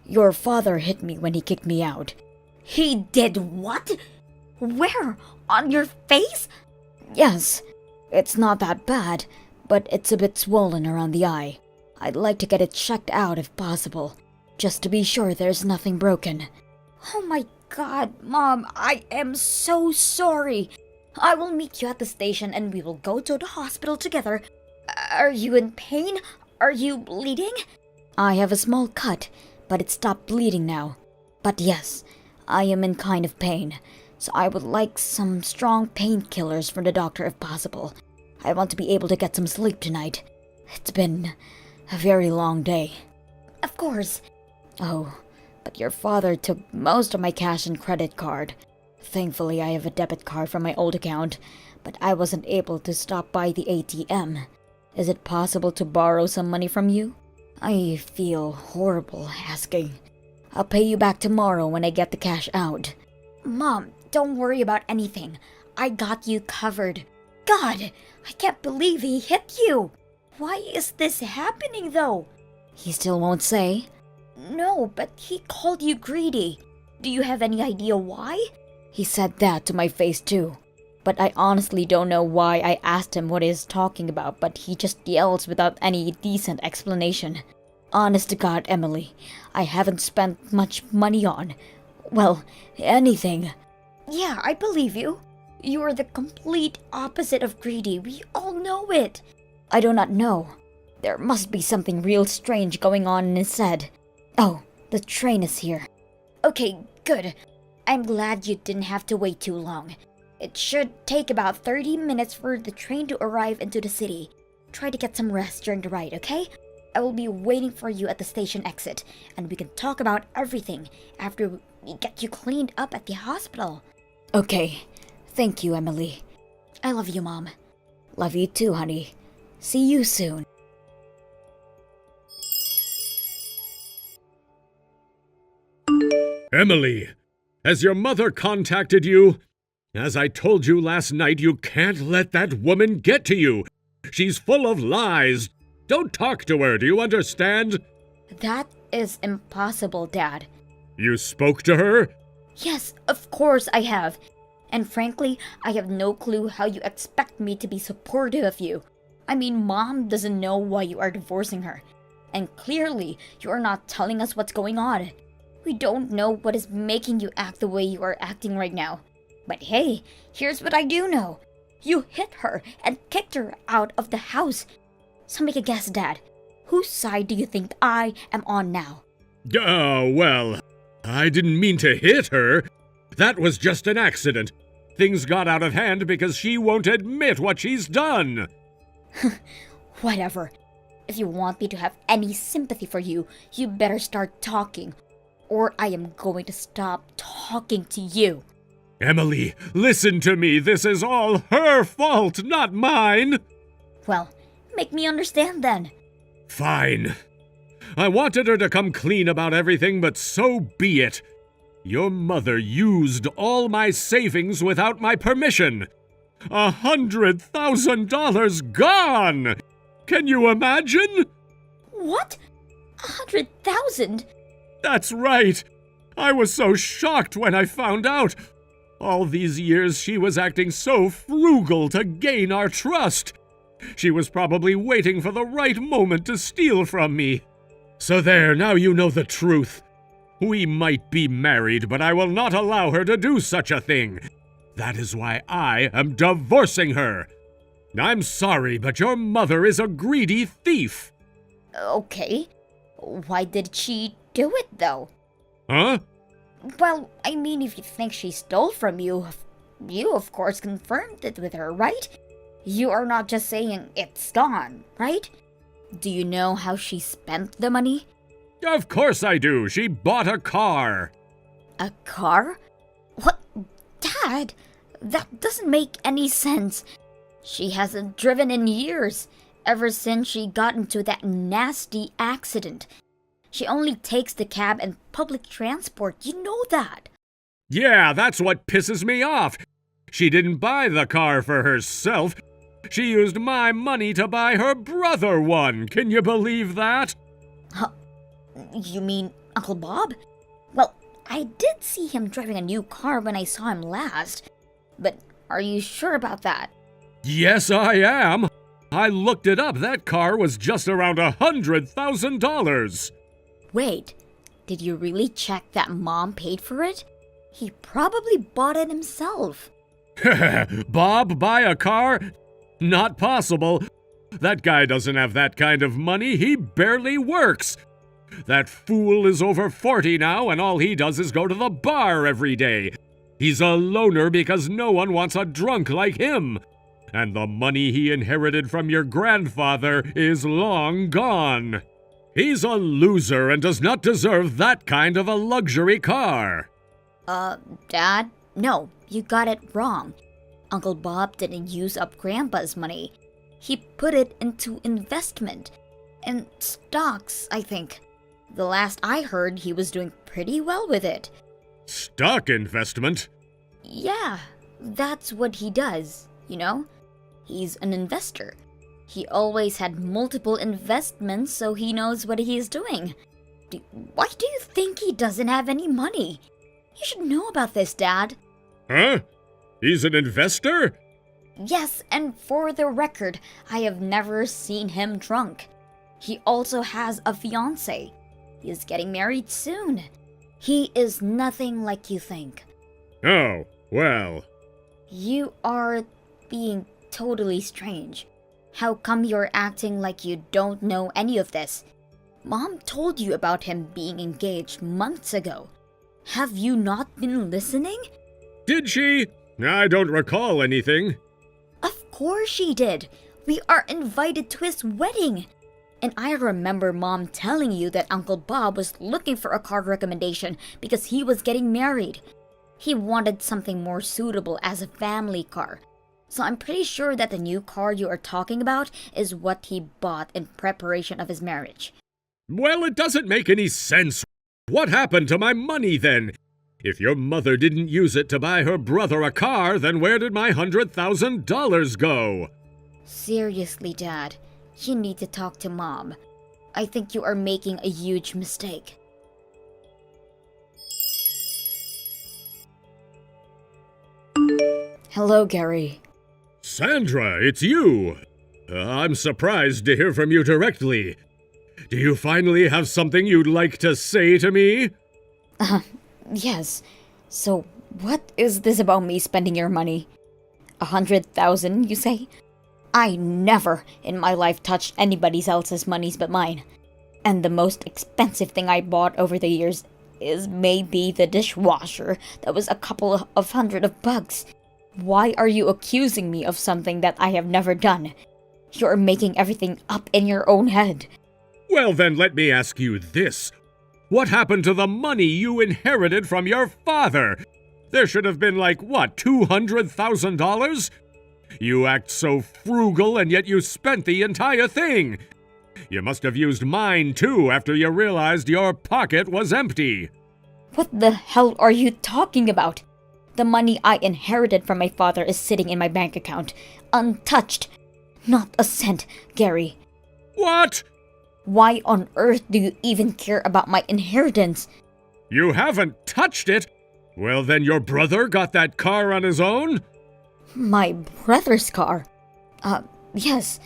Your father hit me when he kicked me out. He did what? Where? On your face? Yes, it's not that bad, but it's a bit swollen around the eye. I'd like to get it checked out if possible, just to be sure there's nothing broken. Oh my god, Mom, I am so sorry. I will meet you at the station and we will go to the hospital together. Are you in pain? Are you bleeding? I have a small cut, but it stopped bleeding now. But yes, I am in kind of pain, so I would like some strong painkillers from the doctor if possible. I want to be able to get some sleep tonight. It's been a very long day. Of course. Oh, but your father took most of my cash and credit card. Thankfully, I have a debit card from my old account, but I wasn't able to stop by the ATM. Is it possible to borrow some money from you? I feel horrible asking. I'll pay you back tomorrow when I get the cash out. Mom, don't worry about anything. I got you covered. God, I can't believe he hit you. Why is this happening though? He still won't say? No, but he called you greedy. Do you have any idea why? He said that to my face too. But I honestly don't know why I asked him what he's talking about, but he just yells without any decent explanation. Honest to God, Emily, I haven't spent much money on, well, anything. Yeah, I believe you. You are the complete opposite of greedy. We all know it. I do not know. There must be something real strange going on in his head. Oh, the train is here. Okay, good. I'm glad you didn't have to wait too long. It should take about 30 minutes for the train to arrive into the city. Try to get some rest during the ride, okay? I will be waiting for you at the station exit, and we can talk about everything after we get you cleaned up at the hospital. Okay. Thank you, Emily. I love you, Mom. Love you too, honey. See you soon. Emily, has your mother contacted you? As I told you last night, you can't let that woman get to you. She's full of lies. Don't talk to her, do you understand? That is impossible, Dad. You spoke to her? Yes, of course I have. And frankly, I have no clue how you expect me to be supportive of you. I mean, Mom doesn't know why you are divorcing her. And clearly, you are not telling us what's going on. We don't know what is making you act the way you are acting right now. But hey, here's what I do know. You hit her and kicked her out of the house. So make a guess, Dad. Whose side do you think I am on now? Oh, well, I didn't mean to hit her. That was just an accident. Things got out of hand because she won't admit what she's done. Whatever. If you want me to have any sympathy for you, you better start talking. Or I am going to stop talking to you. Emily, listen to me. This is all her fault, not mine. Well, make me understand then. Fine. I wanted her to come clean about everything, but so be it. Your mother used all my savings without my permission. $100,000 gone! Can you imagine? What? 100,000? That's right. I was so shocked when I found out. All these years she was acting so frugal to gain our trust. She was probably waiting for the right moment to steal from me. So there, now you know the truth. We might be married, but I will not allow her to do such a thing. That is why I am divorcing her. I'm sorry, but your mother is a greedy thief. Okay. Why did she do it, though? Huh? Well, I mean, if you think she stole from you, you of course confirmed it with her, right? You are not just saying it's gone, right? Do you know how she spent the money? Of course I do. She bought a car. A car? What? Dad, That doesn't make any sense. She hasn't driven in years, ever since she got into that nasty accident. She only takes the cab and public transport, you know that. Yeah, that's what pisses me off. She didn't buy the car for herself. She used my money to buy her brother one. Can you believe that? You mean Uncle Bob? Well, I did see him driving a new car when I saw him last. But are you sure about that? Yes, I am. I looked it up. That car was just around $100,000. Wait, did you really check that Mom paid for it? He probably bought it himself. Bob buy a car? Not possible. That guy doesn't have that kind of money. He barely works. That fool is over 40 now, and all he does is go to the bar every day. He's a loner because no one wants a drunk like him. And the money he inherited from your grandfather is long gone. He's a loser and does not deserve that kind of a luxury car. Dad? No, you got it wrong. Uncle Bob didn't use up Grandpa's money. He put it into investment. In stocks, I think. The last I heard, he was doing pretty well with it. Stock investment? Yeah, that's what he does, you know? He's an investor. He always had multiple investments, so he knows what he is doing. Why do you think he doesn't have any money? You should know about this, Dad. Huh? He's an investor? Yes, and for the record, I have never seen him drunk. He also has a fiancée. He is getting married soon. He is nothing like you think. Oh, well. You are being totally strange. How come you're acting like you don't know any of this? Mom told you about him being engaged months ago. Have you not been listening? Did she? I don't recall anything. Of course she did. We are invited to his wedding. And I remember Mom telling you that Uncle Bob was looking for a car recommendation because he was getting married. He wanted something more suitable as a family car. So I'm pretty sure that the new car you are talking about is what he bought in preparation of his marriage. Well, it doesn't make any sense. What happened to my money then? If your mother didn't use it to buy her brother a car, then where did my $100,000 go? Seriously, Dad, you need to talk to Mom. I think you are making a huge mistake. Hello, Gary. Sandra, it's you. I'm surprised to hear from you directly. Do you finally have something you'd like to say to me? Yes. So, what is this about me spending your money? 100,000, you say? I never in my life touched anybody else's monies but mine. And the most expensive thing I bought over the years is maybe the dishwasher that was a couple of $100. Why are you accusing me of something that I have never done? You're making everything up in your own head. Well, then let me ask you this. What happened to the money you inherited from your father? There should have been $200,000? You act so frugal and yet you spent the entire thing. You must have used mine too after you realized your pocket was empty. What the hell are you talking about? The money I inherited from my father is sitting in my bank account, untouched. Not a cent, Gary. What? Why on earth do you even care about my inheritance? You haven't touched it? Well, then your brother got that car on his own? My brother's car? Yes.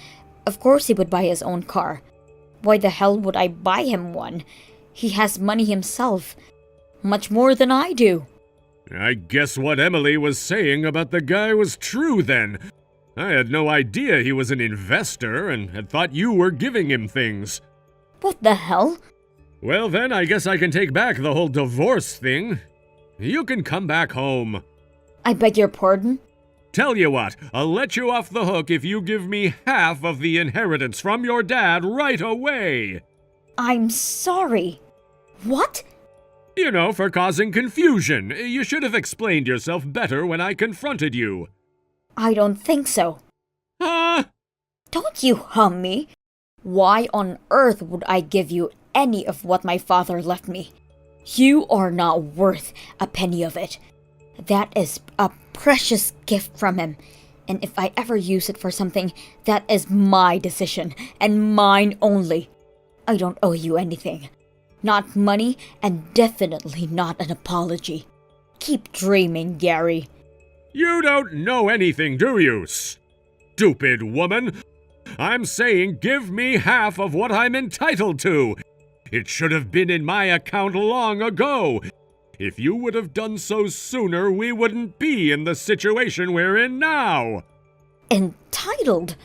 Of course he would buy his own car. Why the hell would I buy him one? He has money himself. Much more than I do. I guess what Emily was saying about the guy was true then. I had no idea he was an investor and had thought you were giving him things. What the hell? Well then, I guess I can take back the whole divorce thing. You can come back home. I beg your pardon? Tell you what, I'll let you off the hook if you give me half of the inheritance from your dad right away. I'm sorry. What? You know, for causing confusion. You should have explained yourself better when I confronted you. I don't think so. Huh? Don't you hum me? Why on earth would I give you any of what my father left me? You are not worth a penny of it. That is a precious gift from him. And if I ever use it for something, that is my decision, and mine only. I don't owe you anything. Not money, and definitely not an apology. Keep dreaming, Gary. You don't know anything, do you, stupid woman? I'm saying give me half of what I'm entitled to. It should have been in my account long ago. If you would have done so sooner, we wouldn't be in the situation we're in now. Entitled?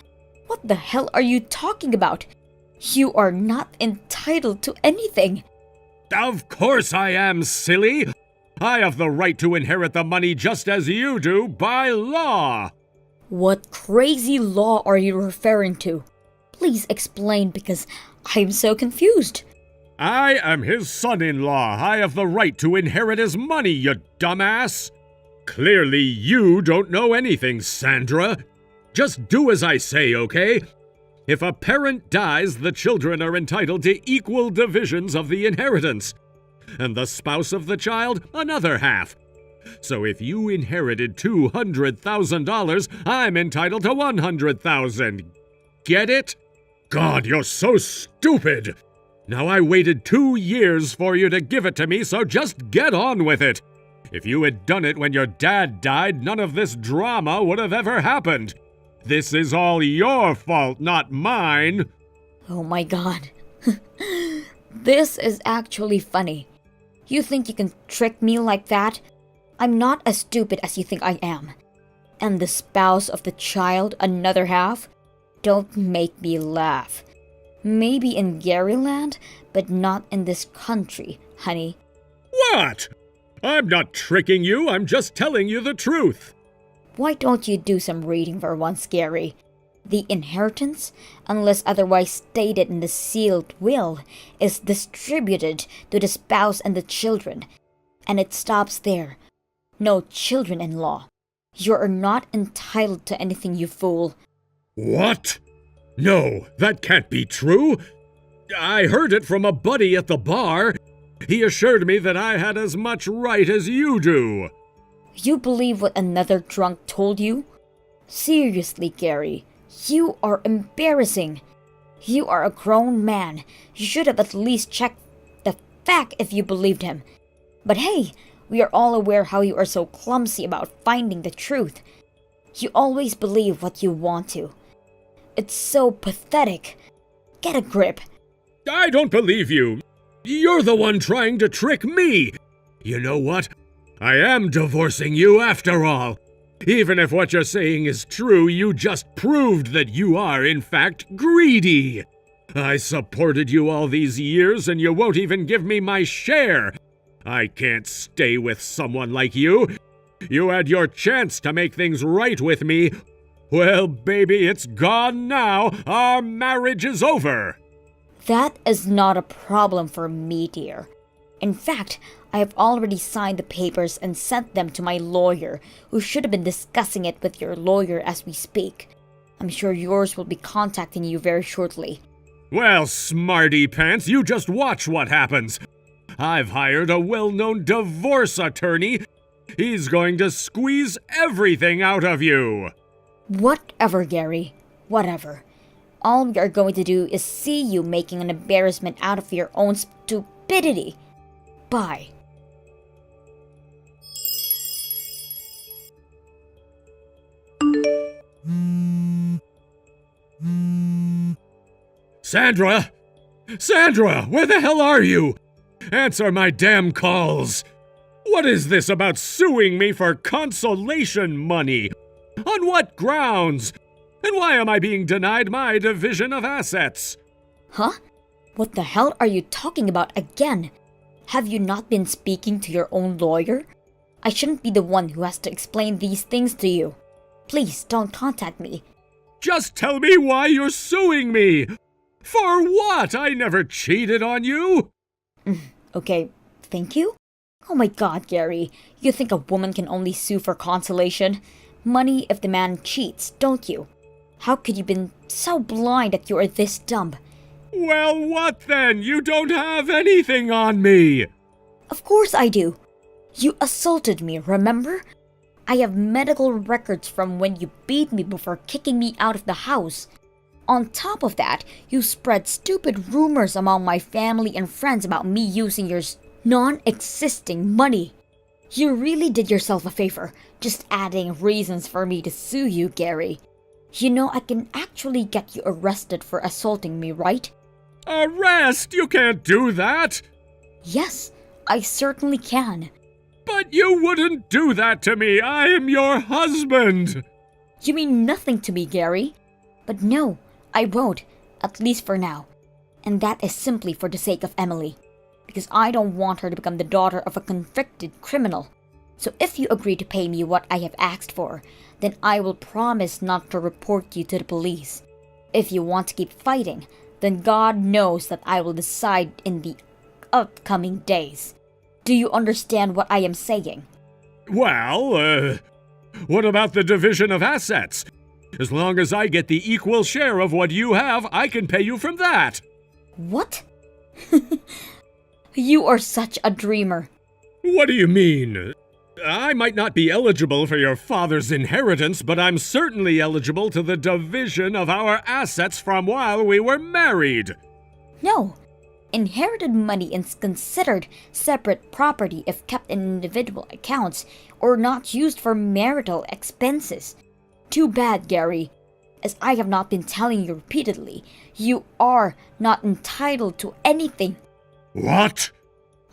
What the hell are you talking about? You are not entitled to anything. Of course I am, silly. I have the right to inherit the money just as you do by law. What crazy law are you referring to? Please explain because I'm so confused. I am his son-in-law. I have the right to inherit his money, you dumbass. Clearly you don't know anything, Sandra. Just do as I say, okay? If a parent dies, the children are entitled to equal divisions of the inheritance, and the spouse of the child another half. So if you inherited $200,000, I'm entitled to $100,000. Get it? God, you're so stupid. Now I waited 2 years for you to give it to me, so just get on with it. If you had done it when your dad died, none of this drama would have ever happened. This is all your fault, not mine. Oh my god. This is actually funny. You think you can trick me like that? I'm not as stupid as you think I am. And the spouse of the child, another half? Don't make me laugh. Maybe in Garyland, but not in this country, honey. What? I'm not tricking you, I'm just telling you the truth. Why don't you do some reading for once, Gary? The inheritance, unless otherwise stated in the sealed will, is distributed to the spouse and the children. And it stops there. No children-in-law. You are not entitled to anything, you fool. What? No, that can't be true. I heard it from a buddy at the bar. He assured me that I had as much right as you do. You believe what another drunk told you? Seriously, Gary, you are embarrassing. You are a grown man. You should have at least checked the fact if you believed him. But hey, we are all aware how you are so clumsy about finding the truth. You always believe what you want to. It's so pathetic. Get a grip. I don't believe you. You're the one trying to trick me. You know what? I am divorcing you after all. Even if what you're saying is true, you just proved that you are, in fact, greedy. I supported you all these years, and you won't even give me my share. I can't stay with someone like you. You had your chance to make things right with me. Well, baby, it's gone now. Our marriage is over. That is not a problem for me, dear. In fact, I have already signed the papers and sent them to my lawyer, who should have been discussing it with your lawyer as we speak. I'm sure yours will be contacting you very shortly. Well, smarty pants, you just watch what happens. I've hired a well-known divorce attorney. He's going to squeeze everything out of you. Whatever, Gary. Whatever. All we are going to do is see you making an embarrassment out of your own stupidity. Bye. Sandra! Sandra, where the hell are you? Answer my damn calls. What is this about suing me for consolation money? On what grounds? And why am I being denied my division of assets? Huh? What the hell are you talking about again? Have you not been speaking to your own lawyer? I shouldn't be the one who has to explain these things to you. Please don't contact me. Just tell me why you're suing me. For what? I never cheated on you. Okay, thank you. Oh my god, Gary. You think a woman can only sue for consolation? Money if the man cheats, don't you? How could you been so blind that you are this dumb? Well, what then? You don't have anything on me! Of course I do. You assaulted me, remember? I have medical records from when you beat me before kicking me out of the house. On top of that, you spread stupid rumors among my family and friends about me using your non-existing money. You really did yourself a favor, just adding reasons for me to sue you, Gary. You know I can actually get you arrested for assaulting me, right? Arrest? You can't do that! Yes, I certainly can. But you wouldn't do that to me! I am your husband! You mean nothing to me, Gary. But no, I won't, at least for now. And that is simply for the sake of Emily. Because I don't want her to become the daughter of a convicted criminal. So if you agree to pay me what I have asked for, then I will promise not to report you to the police. If you want to keep fighting, then God knows that I will decide in the upcoming days. Do you understand what I am saying? Well, what about the division of assets? As long as I get the equal share of what you have, I can pay you from that. What? You are such a dreamer. What do you mean? I might not be eligible for your father's inheritance, but I'm certainly eligible to the division of our assets from while we were married. No. Inherited money is considered separate property if kept in individual accounts or not used for marital expenses. Too bad, Gary. As I have not been telling you repeatedly, you are not entitled to anything. What?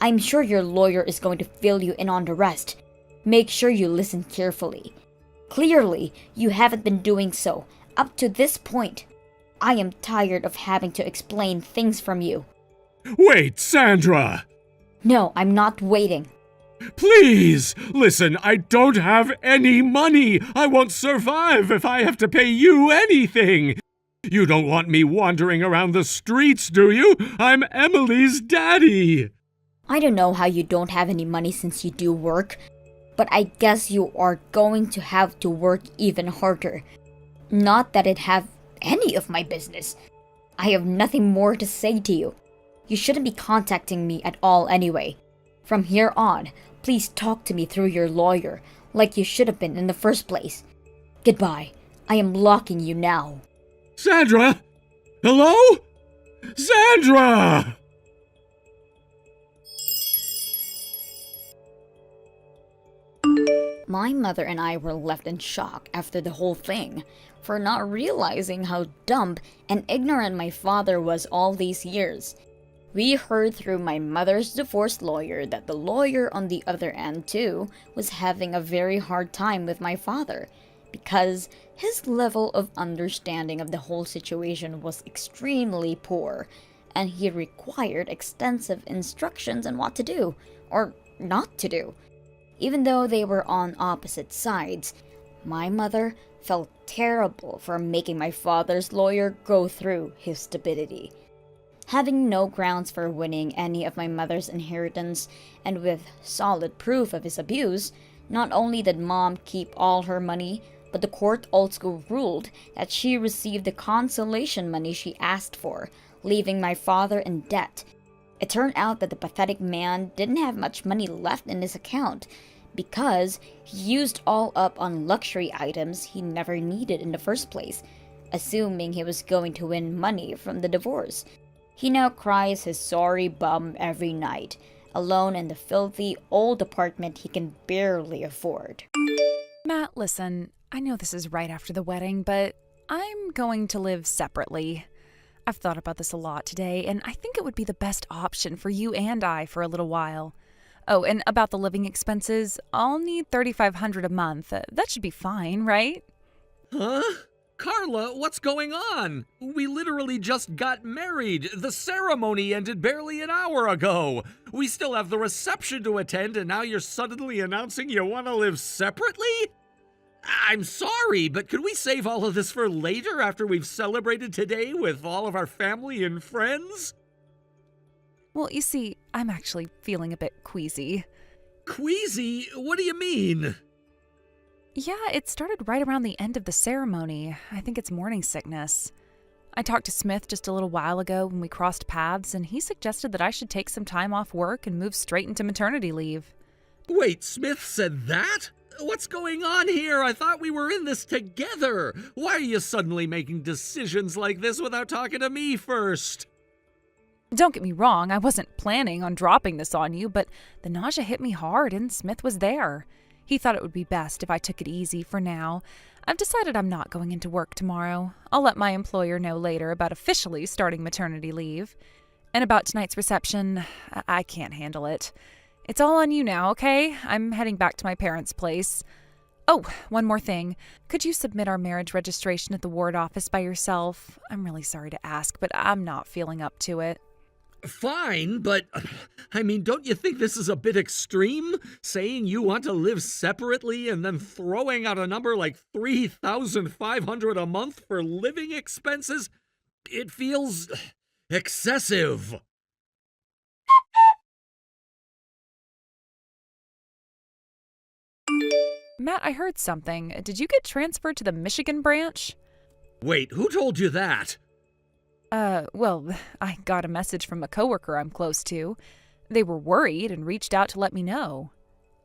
I'm sure your lawyer is going to fill you in on the rest. Make sure you listen carefully. Clearly, you haven't been doing so up to this point. I am tired of having to explain things from you. Wait, Sandra! No, I'm not waiting. Please! Listen, I don't have any money! I won't survive if I have to pay you anything! You don't want me wandering around the streets, do you? I'm Emily's daddy! I don't know how you don't have any money since you do work, but I guess you are going to have to work even harder. Not that it have any of my business. I have nothing more to say to you. You shouldn't be contacting me at all anyway. From here on, please talk to me through your lawyer, like you should have been in the first place. Goodbye. I am locking you now. Sandra? Hello? Sandra! My mother and I were left in shock after the whole thing, for not realizing how dumb and ignorant my father was all these years. We heard through my mother's divorce lawyer that the lawyer on the other end, too, was having a very hard time with my father, because his level of understanding of the whole situation was extremely poor, and he required extensive instructions on what to do, or not to do. Even though they were on opposite sides, my mother felt terrible for making my father's lawyer go through his stupidity. Having no grounds for winning any of my mother's inheritance, and with solid proof of his abuse, not only did Mom keep all her money, but the court also ruled that she received the consolation money she asked for, leaving my father in debt. It turned out that the pathetic man didn't have much money left in his account, because he used all up on luxury items he never needed in the first place, assuming he was going to win money from the divorce. He now cries his sorry bum every night, alone in the filthy old apartment he can barely afford. Matt, listen, I know this is right after the wedding, but I'm going to live separately. I've thought about this a lot today, and I think it would be the best option for you and I for a little while. Oh, and about the living expenses, I'll need $3,500 a month. That should be fine, right? Huh? Carla, what's going on? We literally just got married. The ceremony ended barely an hour ago. We still have the reception to attend, and now you're suddenly announcing you want to live separately? I'm sorry, but could we save all of this for later after we've celebrated today with all of our family and friends? Well, you see, I'm actually feeling a bit queasy. Queasy? What do you mean? Yeah, it started right around the end of the ceremony. I think it's morning sickness. I talked to Smith just a little while ago when we crossed paths, and he suggested that I should take some time off work and move straight into maternity leave. Wait, Smith said that? What's going on here? I thought we were in this together. Why are you suddenly making decisions like this without talking to me first? Don't get me wrong, I wasn't planning on dropping this on you, but the nausea hit me hard and Smith was there. He thought it would be best if I took it easy for now. I've decided I'm not going into work tomorrow. I'll let my employer know later about officially starting maternity leave. And about tonight's reception, I can't handle it. It's all on you now, okay? I'm heading back to my parents' place. Oh, one more thing. Could you submit our marriage registration at the ward office by yourself? I'm really sorry to ask, but I'm not feeling up to it. Fine, but, don't you think this is a bit extreme? Saying you want to live separately and then throwing out a number like $3,500 a month for living expenses? It feels excessive. Matt, I heard something. Did you get transferred to the Michigan branch? Wait, who told you that? Well, I got a message from a coworker I'm close to. They were worried and reached out to let me know.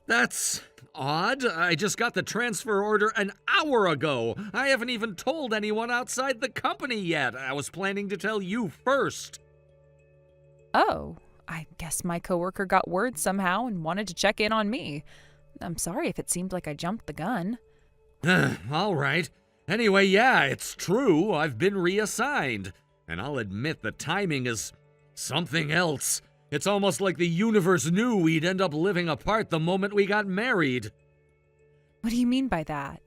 That's odd. I just got the transfer order an hour ago. I haven't even told anyone outside the company yet. I was planning to tell you first. Oh, I guess my coworker got word somehow and wanted to check in on me. I'm sorry if it seemed like I jumped the gun. All right. Anyway, yeah, it's true. I've been reassigned. And I'll admit the timing is something else. It's almost like the universe knew we'd end up living apart the moment we got married. What do you mean by that?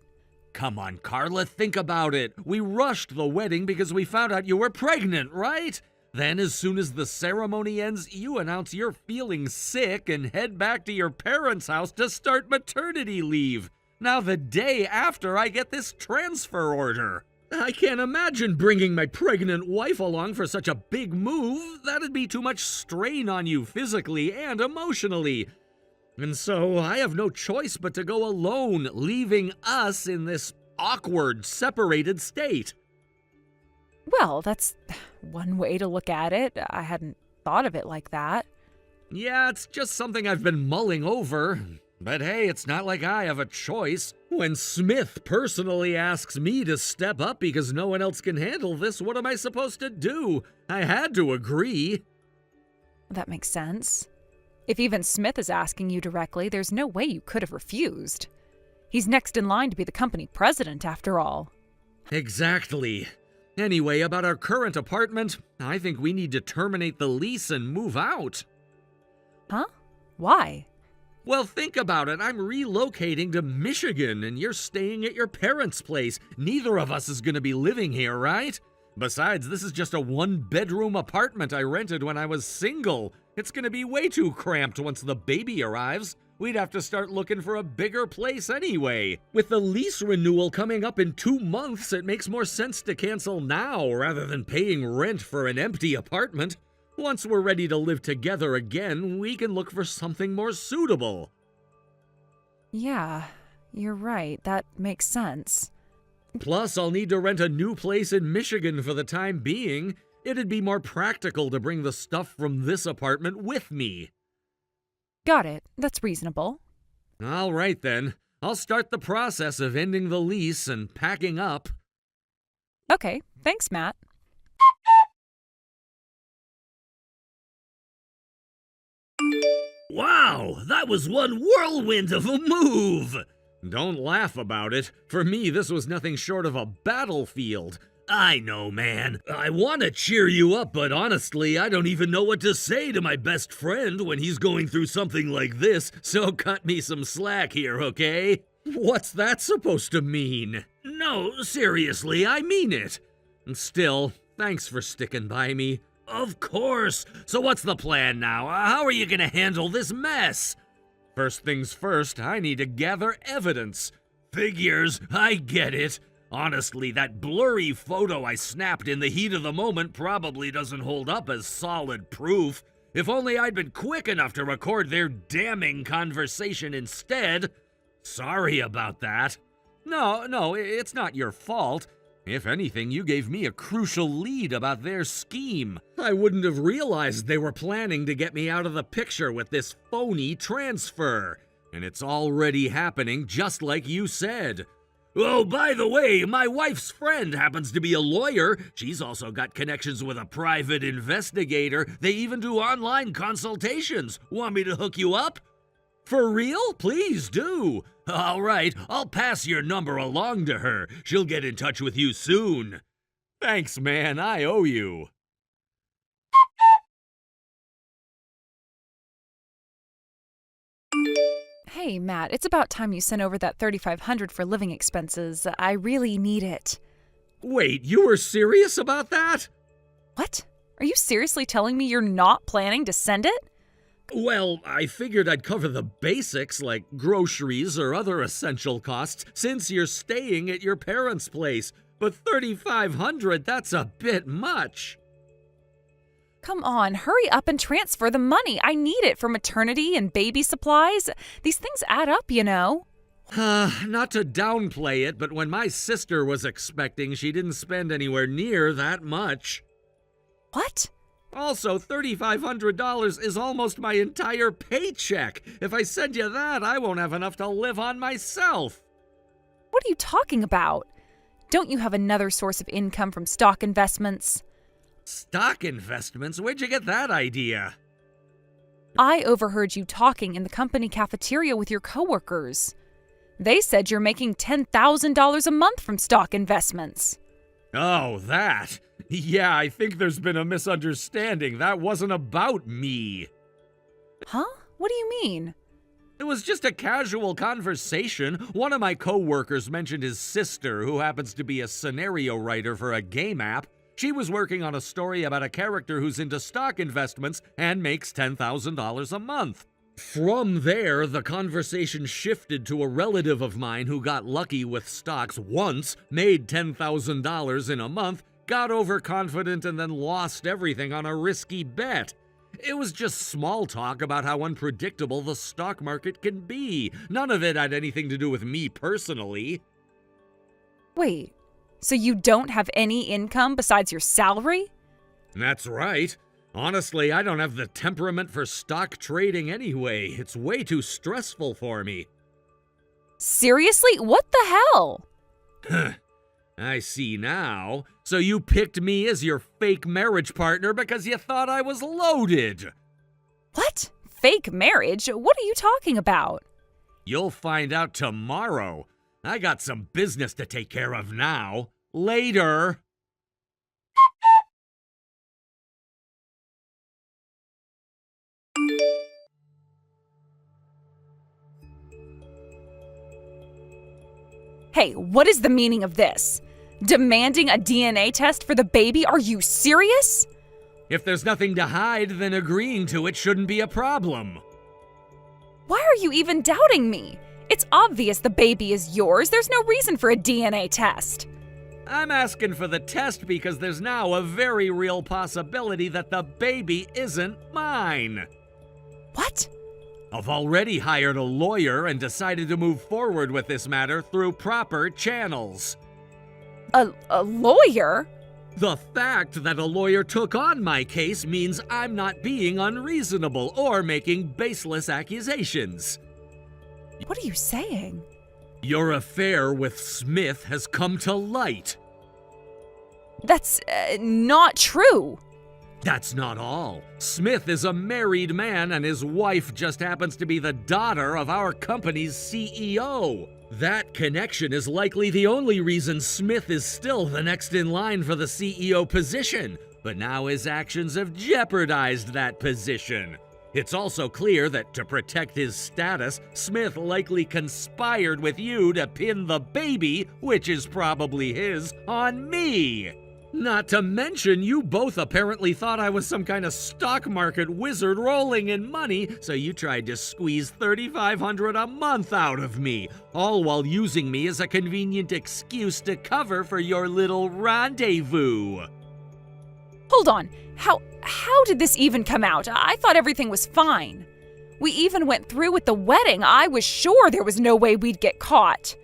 Come on, Carla, think about it. We rushed the wedding because we found out you were pregnant, right? Then, as soon as the ceremony ends, you announce you're feeling sick and head back to your parents' house to start maternity leave. Now, the day after, I get this transfer order. I can't imagine bringing my pregnant wife along for such a big move. That'd be too much strain on you physically and emotionally. And so I have no choice but to go alone, leaving us in this awkward, separated state. Well, that's one way to look at it. I hadn't thought of it like that. Yeah, it's just something I've been mulling over. But hey, it's not like I have a choice. When Smith personally asks me to step up because no one else can handle this, what am I supposed to do? I had to agree. That makes sense. If even Smith is asking you directly, there's no way you could have refused. He's next in line to be the company president, after all. Exactly. Anyway, about our current apartment, I think we need to terminate the lease and move out. Huh? Why? Well, think about it. I'm relocating to Michigan, and you're staying at your parents' place. Neither of us is going to be living here, right? Besides, this is just a one-bedroom apartment I rented when I was single. It's going to be way too cramped once the baby arrives. We'd have to start looking for a bigger place anyway. With the lease renewal coming up in 2 months, it makes more sense to cancel now rather than paying rent for an empty apartment. Once we're ready to live together again, we can look for something more suitable. Yeah, you're right. That makes sense. Plus, I'll need to rent a new place in Michigan for the time being. It'd be more practical to bring the stuff from this apartment with me. Got it. That's reasonable. All right, then. I'll start the process of ending the lease and packing up. Okay, thanks, Matt. Wow, that was one whirlwind of a move! Don't laugh about it. For me, this was nothing short of a battlefield. I know, man. I want to cheer you up, but honestly, I don't even know what to say to my best friend when he's going through something like this, so cut me some slack here, okay? What's that supposed to mean? No, seriously, I mean it. Still, thanks for sticking by me. Of course. So what's the plan now? How are you gonna handle this mess? First things first, I need to gather evidence. Figures, I get it. Honestly, that blurry photo I snapped in the heat of the moment probably doesn't hold up as solid proof. If only I'd been quick enough to record their damning conversation instead. Sorry about that. No, it's not your fault. If anything, you gave me a crucial lead about their scheme. I wouldn't have realized they were planning to get me out of the picture with this phony transfer. And it's already happening just like you said. Oh, by the way, my wife's friend happens to be a lawyer. She's also got connections with a private investigator. They even do online consultations. Want me to hook you up? For real? Please do. All right, I'll pass your number along to her. She'll get in touch with you soon. Thanks, man. I owe you. Hey, Matt, it's about time you sent over that $3,500 for living expenses. I really need it. Wait, you were serious about that? What? Are you seriously telling me you're not planning to send it? Well, I figured I'd cover the basics like groceries or other essential costs since you're staying at your parents' place. But $3,500, that's a bit much. Come on, hurry up and transfer the money. I need it for maternity and baby supplies. These things add up, you know. Not to downplay it, but when my sister was expecting, she didn't spend anywhere near that much. What? Also, $3,500 is almost my entire paycheck. If I send you that, I won't have enough to live on myself. What are you talking about? Don't you have another source of income from stock investments? Stock investments? Where'd you get that idea? I overheard you talking in the company cafeteria with your coworkers. They said you're making $10,000 a month from stock investments. Oh, that. Yeah, I think there's been a misunderstanding. That wasn't about me. Huh? What do you mean? It was just a casual conversation. One of my coworkers mentioned his sister, who happens to be a scenario writer for a game app. She was working on a story about a character who's into stock investments and makes $10,000 a month. From there, the conversation shifted to a relative of mine who got lucky with stocks once, made $10,000 in a month, got overconfident, and then lost everything on a risky bet. It was just small talk about how unpredictable the stock market can be. None of it had anything to do with me personally. Wait, so you don't have any income besides your salary? That's right. Honestly, I don't have the temperament for stock trading anyway. It's way too stressful for me. Seriously? What the hell? I see now. So you picked me as your fake marriage partner because you thought I was loaded. What? Fake marriage? What are you talking about? You'll find out tomorrow. I got some business to take care of now. Later. Hey, what is the meaning of this? Demanding a DNA test for the baby? Are you serious? If there's nothing to hide, then agreeing to it shouldn't be a problem. Why are you even doubting me? It's obvious the baby is yours. There's no reason for a DNA test. I'm asking for the test because there's now a very real possibility that the baby isn't mine. What? I've already hired a lawyer and decided to move forward with this matter through proper channels. A lawyer? The fact that a lawyer took on my case means I'm not being unreasonable or making baseless accusations. What are you saying? Your affair with Smith has come to light. That's not true. That's not all. Smith is a married man and his wife just happens to be the daughter of our company's CEO. That connection is likely the only reason Smith is still the next in line for the CEO position, but now his actions have jeopardized that position. It's also clear that to protect his status, Smith likely conspired with you to pin the baby, which is probably his, on me. Not to mention, you both apparently thought I was some kind of stock market wizard rolling in money, so you tried to squeeze $3,500 a month out of me, all while using me as a convenient excuse to cover for your little rendezvous. Hold on. How did this even come out? I thought everything was fine. We even went through with the wedding. I was sure there was no way we'd get caught.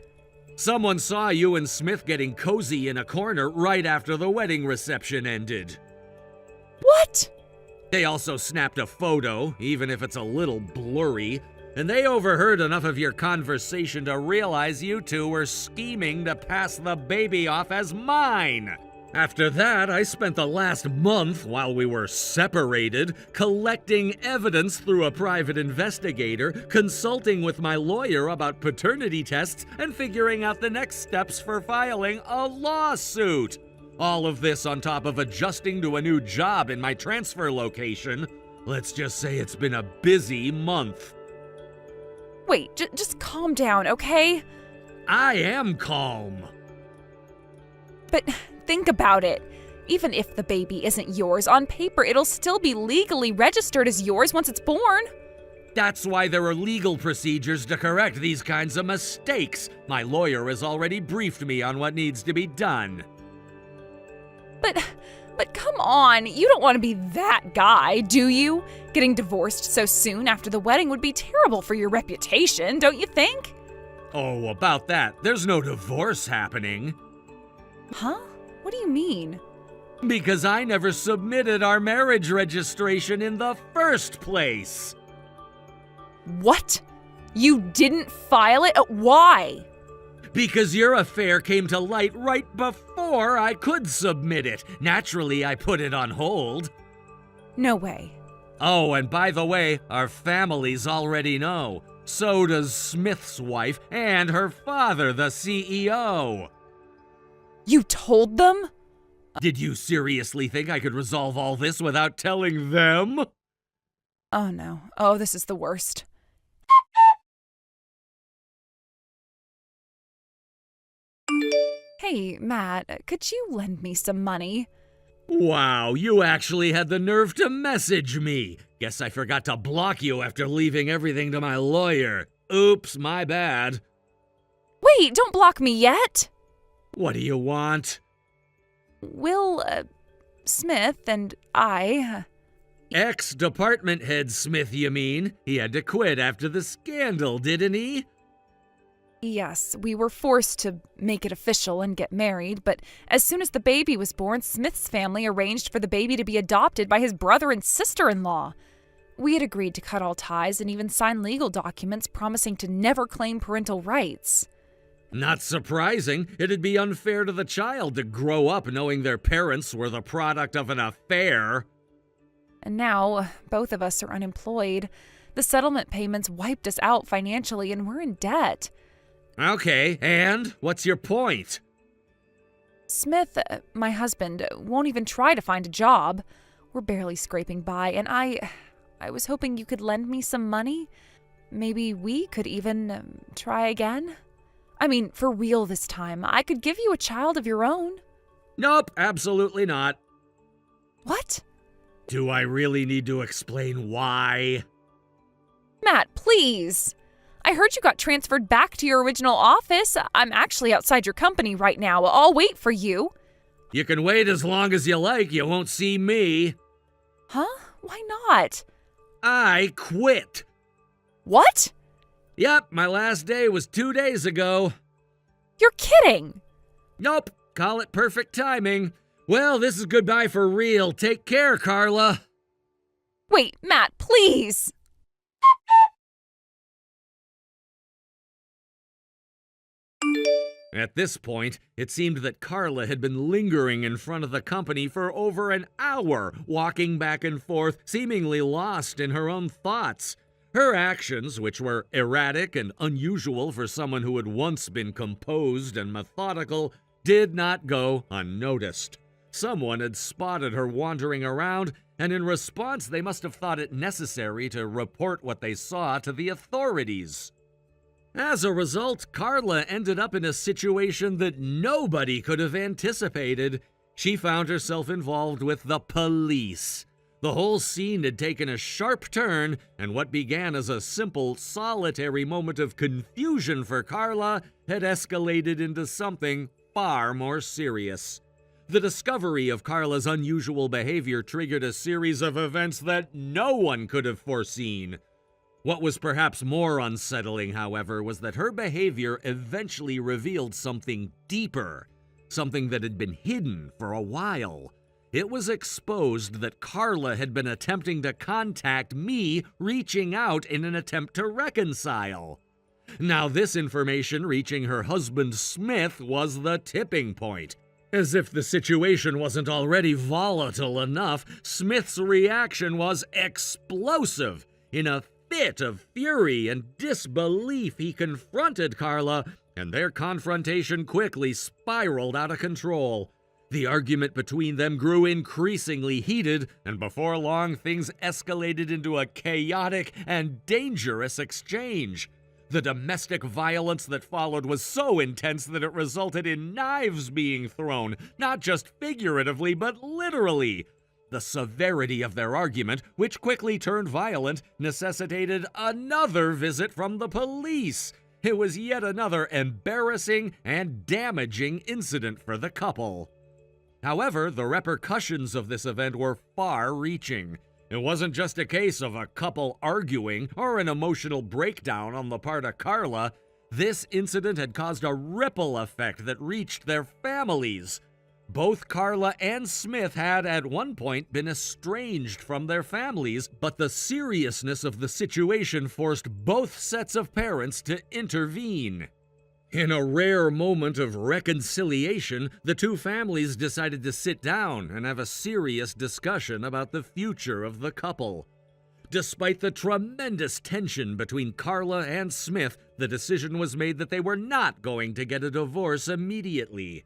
Someone saw you and Smith getting cozy in a corner right after the wedding reception ended. What? They also snapped a photo, even if it's a little blurry, and they overheard enough of your conversation to realize you two were scheming to pass the baby off as mine. After that, I spent the last month, while we were separated, collecting evidence through a private investigator, consulting with my lawyer about paternity tests, and figuring out the next steps for filing a lawsuit. All of this on top of adjusting to a new job in my transfer location. Let's just say it's been a busy month. Wait, just calm down, okay? I am calm. But think about it. Even if the baby isn't yours, on paper it'll still be legally registered as yours once it's born. That's why there are legal procedures to correct these kinds of mistakes. My lawyer has already briefed me on what needs to be done. But come on, you don't want to be that guy, do you? Getting divorced so soon after the wedding would be terrible for your reputation, don't you think? Oh, about that, there's no divorce happening. Huh? What do you mean? Because I never submitted our marriage registration in the first place. What? You didn't file it? Why? Because your affair came to light right before I could submit it. Naturally, I put it on hold. No way. Oh, and by the way, our families already know. So does Smith's wife and her father, the CEO. You told them? Did you seriously think I could resolve all this without telling them? Oh no. Oh, this is the worst. Hey, Matt, could you lend me some money? Wow, you actually had the nerve to message me. Guess I forgot to block you after leaving everything to my lawyer. Oops, my bad. Wait, don't block me yet. What do you want? Will, Smith and I... Ex-department head Smith, you mean? He had to quit after the scandal, didn't he? Yes, we were forced to make it official and get married, but as soon as the baby was born, Smith's family arranged for the baby to be adopted by his brother and sister-in-law. We had agreed to cut all ties and even sign legal documents promising to never claim parental rights. Not surprising. It'd be unfair to the child to grow up knowing their parents were the product of an affair. And now, both of us are unemployed. The settlement payments wiped us out financially and we're in debt. Okay, and what's your point? Smith, my husband, won't even try to find a job. We're barely scraping by, and I was hoping you could lend me some money. Maybe we could even try again? I mean, for real this time. I could give you a child of your own. Nope, absolutely not. What? Do I really need to explain why? Matt, please. I heard you got transferred back to your original office. I'm actually outside your company right now. I'll wait for you. You can wait as long as you like. You won't see me. Huh? Why not? I quit. What? Yep, my last day was 2 days ago. You're kidding. Nope, call it perfect timing. Well, this is goodbye for real. Take care, Carla. Wait, Matt, please. At this point, it seemed that Carla had been lingering in front of the company for over an hour, walking back and forth, seemingly lost in her own thoughts. Her actions, which were erratic and unusual for someone who had once been composed and methodical, did not go unnoticed. Someone had spotted her wandering around, and in response they must have thought it necessary to report what they saw to the authorities. As a result, Carla ended up in a situation that nobody could have anticipated. She found herself involved with the police. The whole scene had taken a sharp turn, and what began as a simple, solitary moment of confusion for Carla had escalated into something far more serious. The discovery of Carla's unusual behavior triggered a series of events that no one could have foreseen. What was perhaps more unsettling, however, was that her behavior eventually revealed something deeper, something that had been hidden for a while. It was exposed that Carla had been attempting to contact me, reaching out in an attempt to reconcile. Now, this information reaching her husband Smith was the tipping point. As if the situation wasn't already volatile enough, Smith's reaction was explosive. In a fit of fury and disbelief, he confronted Carla, and their confrontation quickly spiraled out of control. The argument between them grew increasingly heated, and before long, things escalated into a chaotic and dangerous exchange. The domestic violence that followed was so intense that it resulted in knives being thrown, not just figuratively, but literally. The severity of their argument, which quickly turned violent, necessitated another visit from the police. It was yet another embarrassing and damaging incident for the couple. However, the repercussions of this event were far-reaching. It wasn't just a case of a couple arguing or an emotional breakdown on the part of Carla. This incident had caused a ripple effect that reached their families. Both Carla and Smith had at one point been estranged from their families, but the seriousness of the situation forced both sets of parents to intervene. In a rare moment of reconciliation, the two families decided to sit down and have a serious discussion about the future of the couple. Despite the tremendous tension between Carla and Smith, the decision was made that they were not going to get a divorce immediately.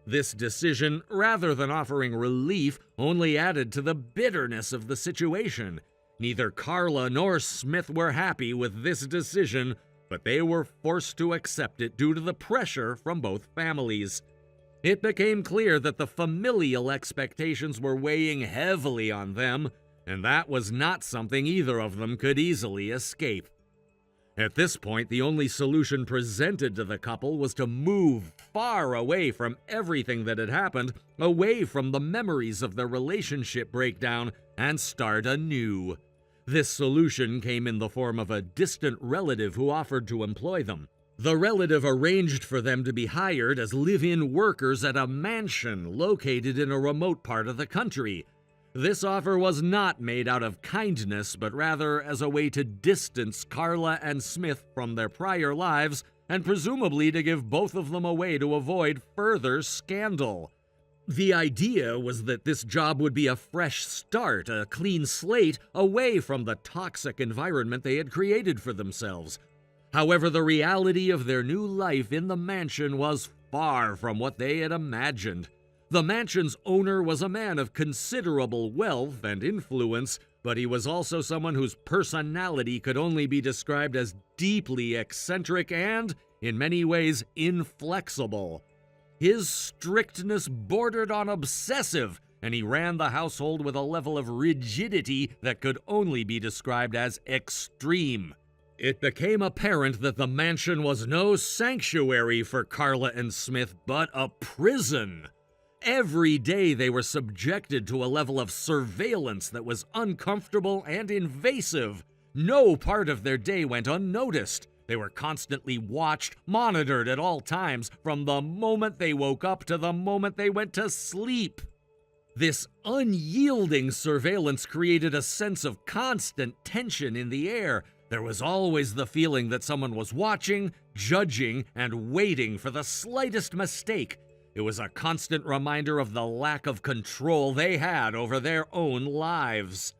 This decision, rather than offering relief, only added to the bitterness of the situation. Neither Carla nor Smith were happy with this decision, but they were forced to accept it due to the pressure from both families. It became clear that the familial expectations were weighing heavily on them, and that was not something either of them could easily escape. At this point, the only solution presented to the couple was to move far away from everything that had happened, away from the memories of their relationship breakdown, and start anew. This solution came in the form of a distant relative who offered to employ them. The relative arranged for them to be hired as live-in workers at a mansion located in a remote part of the country. This offer was not made out of kindness, but rather as a way to distance Carla and Smith from their prior lives, and presumably to give both of them away to avoid further scandal. The idea was that this job would be a fresh start, a clean slate, away from the toxic environment they had created for themselves. However, the reality of their new life in the mansion was far from what they had imagined. The mansion's owner was a man of considerable wealth and influence, but he was also someone whose personality could only be described as deeply eccentric and, in many ways, inflexible. His strictness bordered on obsessive, and he ran the household with a level of rigidity that could only be described as extreme. It became apparent that the mansion was no sanctuary for Carla and Smith, but a prison. Every day they were subjected to a level of surveillance that was uncomfortable and invasive. No part of their day went unnoticed. They were constantly watched, monitored at all times, from the moment they woke up to the moment they went to sleep. This unyielding surveillance created a sense of constant tension in the air. There was always the feeling that someone was watching, judging, and waiting for the slightest mistake. It was a constant reminder of the lack of control they had over their own lives.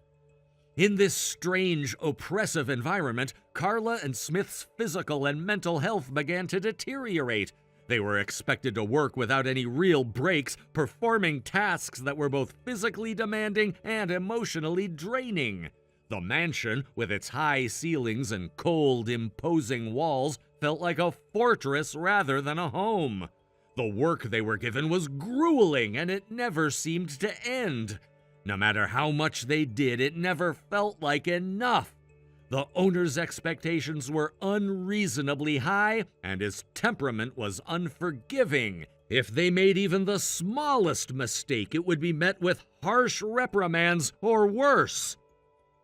In this strange, oppressive environment, Carla and Smith's physical and mental health began to deteriorate. They were expected to work without any real breaks, performing tasks that were both physically demanding and emotionally draining. The mansion, with its high ceilings and cold, imposing walls, felt like a fortress rather than a home. The work they were given was grueling, and it never seemed to end. No matter how much they did, it never felt like enough. The owner's expectations were unreasonably high, and his temperament was unforgiving. If they made even the smallest mistake, it would be met with harsh reprimands or worse.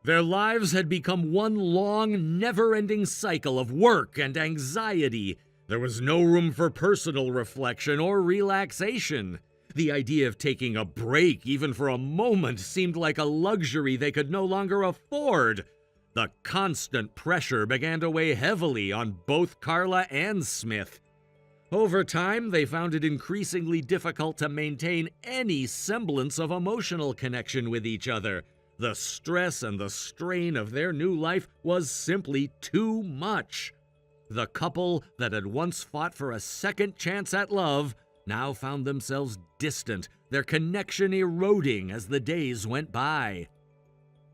Their lives had become one long, never-ending cycle of work and anxiety. There was no room for personal reflection or relaxation. The idea of taking a break, even for a moment, seemed like a luxury they could no longer afford. The constant pressure began to weigh heavily on both Carla and Smith. Over time, they found it increasingly difficult to maintain any semblance of emotional connection with each other. The stress and the strain of their new life was simply too much. The couple that had once fought for a second chance at love now found themselves distant, their connection eroding as the days went by.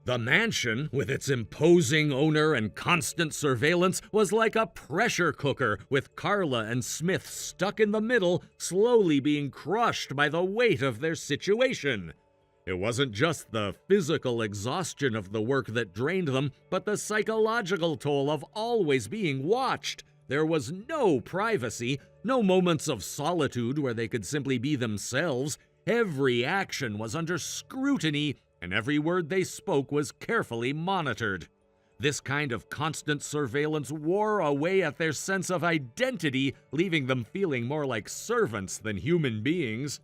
The mansion, with its imposing owner and constant surveillance, was like a pressure cooker, with Carla and Smith stuck in the middle, slowly being crushed by the weight of their situation. It wasn't just the physical exhaustion of the work that drained them, but the psychological toll of always being watched. There was no privacy, no moments of solitude where they could simply be themselves. Every action was under scrutiny, and every word they spoke was carefully monitored. This kind of constant surveillance wore away at their sense of identity, leaving them feeling more like servants than human beings.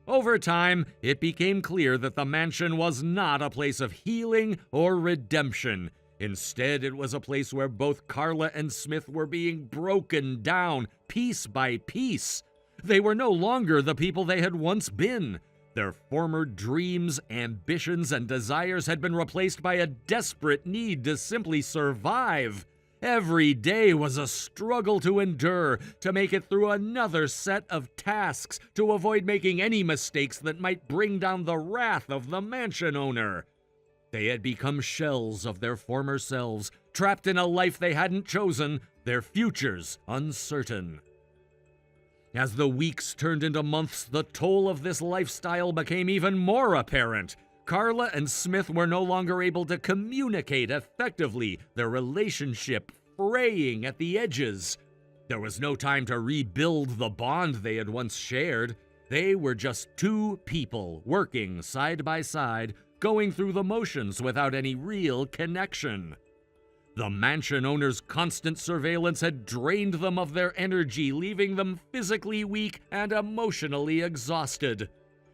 Over time, it became clear that the mansion was not a place of healing or redemption. Instead, it was a place where both Carla and Smith were being broken down, piece by piece. They were no longer the people they had once been. Their former dreams, ambitions, and desires had been replaced by a desperate need to simply survive. Every day was a struggle to endure, to make it through another set of tasks, to avoid making any mistakes that might bring down the wrath of the mansion owner. They had become shells of their former selves, trapped in a life they hadn't chosen, their futures uncertain. As the weeks turned into months, the toll of this lifestyle became even more apparent. Carla and Smith were no longer able to communicate effectively, their relationship fraying at the edges. There was no time to rebuild the bond they had once shared. They were just two people working side by side, going through the motions without any real connection. The mansion owner's constant surveillance had drained them of their energy, leaving them physically weak and emotionally exhausted.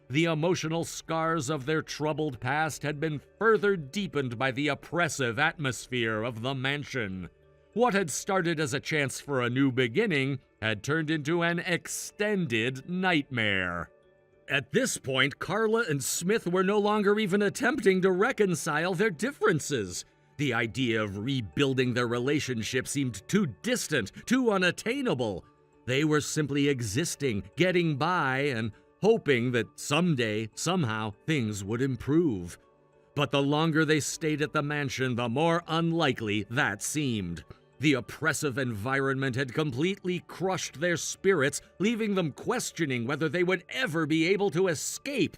The emotional scars of their troubled past had been further deepened by the oppressive atmosphere of the mansion. What had started as a chance for a new beginning had turned into an extended nightmare. At this point, Carla and Smith were no longer even attempting to reconcile their differences. The idea of rebuilding their relationship seemed too distant, too unattainable. They were simply existing, getting by, and hoping that someday, somehow, things would improve. But the longer they stayed at the mansion, the more unlikely that seemed. The oppressive environment had completely crushed their spirits, leaving them questioning whether they would ever be able to escape.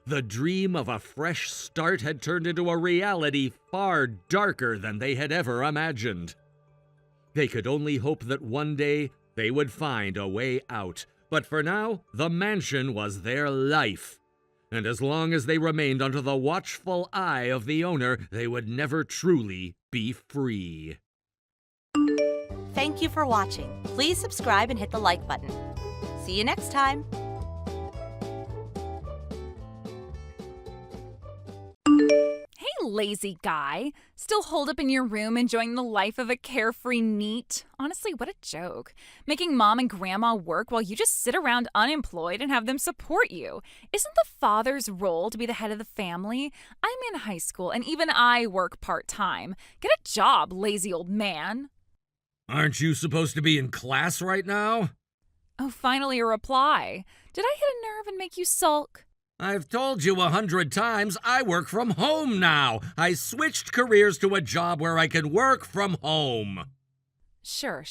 The dream of a fresh start had turned into a reality far darker than they had ever imagined. They could only hope that one day they would find a way out, but for now, the mansion was their life. And as long as they remained under the watchful eye of the owner, they would never truly be free. Thank you for watching. Please subscribe and hit the like button. See you next time. Hey, lazy guy. Still holed up in your room enjoying the life of a carefree NEET? Honestly, what a joke. Making mom and grandma work while you just sit around unemployed and have them support you. Isn't the father's role to be the head of the family? I'm in high school and even I work part-time. Get a job, lazy old man. Aren't you supposed to be in class right now? Oh, finally a reply. Did I hit a nerve and make you sulk? I've told you 100 times I work from home now. I switched careers to a job where I can work from home. Sure.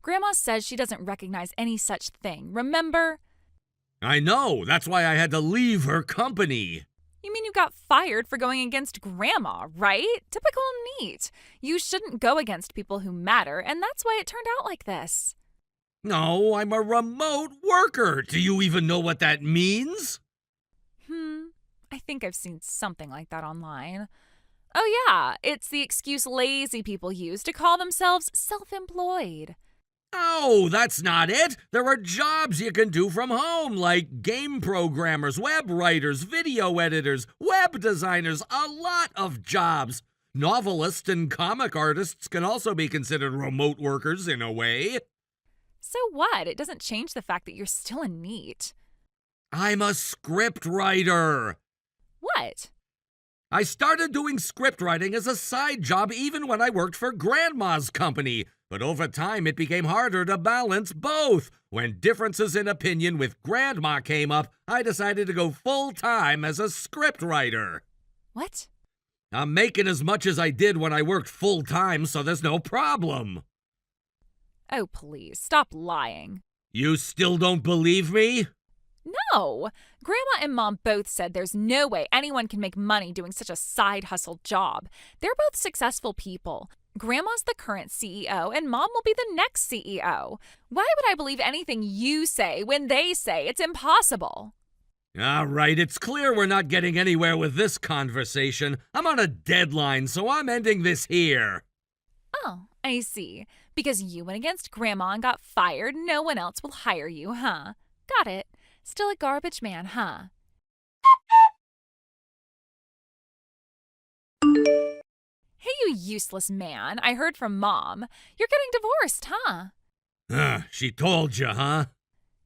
Grandma says she doesn't recognize any such thing, remember? I know. That's why I had to leave her company. You mean you got fired for going against Grandma, right? Typical Neat. You shouldn't go against people who matter, and that's why it turned out like this. No, I'm a remote worker. Do you even know what that means? I think I've seen something like that online. Oh yeah, it's the excuse lazy people use to call themselves self-employed. Oh, that's not it. There are jobs you can do from home, like game programmers, web writers, video editors, web designers, a lot of jobs. Novelists and comic artists can also be considered remote workers in a way. So what? It doesn't change the fact that you're still a Neat. I'm a script writer. What? I started doing script writing as a side job even when I worked for Grandma's company, but over time it became harder to balance both. When differences in opinion with Grandma came up, I decided to go full-time as a script writer. What? I'm making as much as I did when I worked full-time, so there's no problem. Oh, please, stop lying. You still don't believe me? No! Grandma and Mom both said there's no way anyone can make money doing such a side hustle job. They're both successful people. Grandma's the current CEO, and Mom will be the next CEO. Why would I believe anything you say when they say it's impossible? All right, it's clear we're not getting anywhere with this conversation. I'm on a deadline, so I'm ending this here. Oh, I see. Because you went against Grandma and got fired, no one else will hire you, huh? Got it. Still a garbage man, huh? Hey, you useless man. I heard from Mom. You're getting divorced, huh? She told you, huh?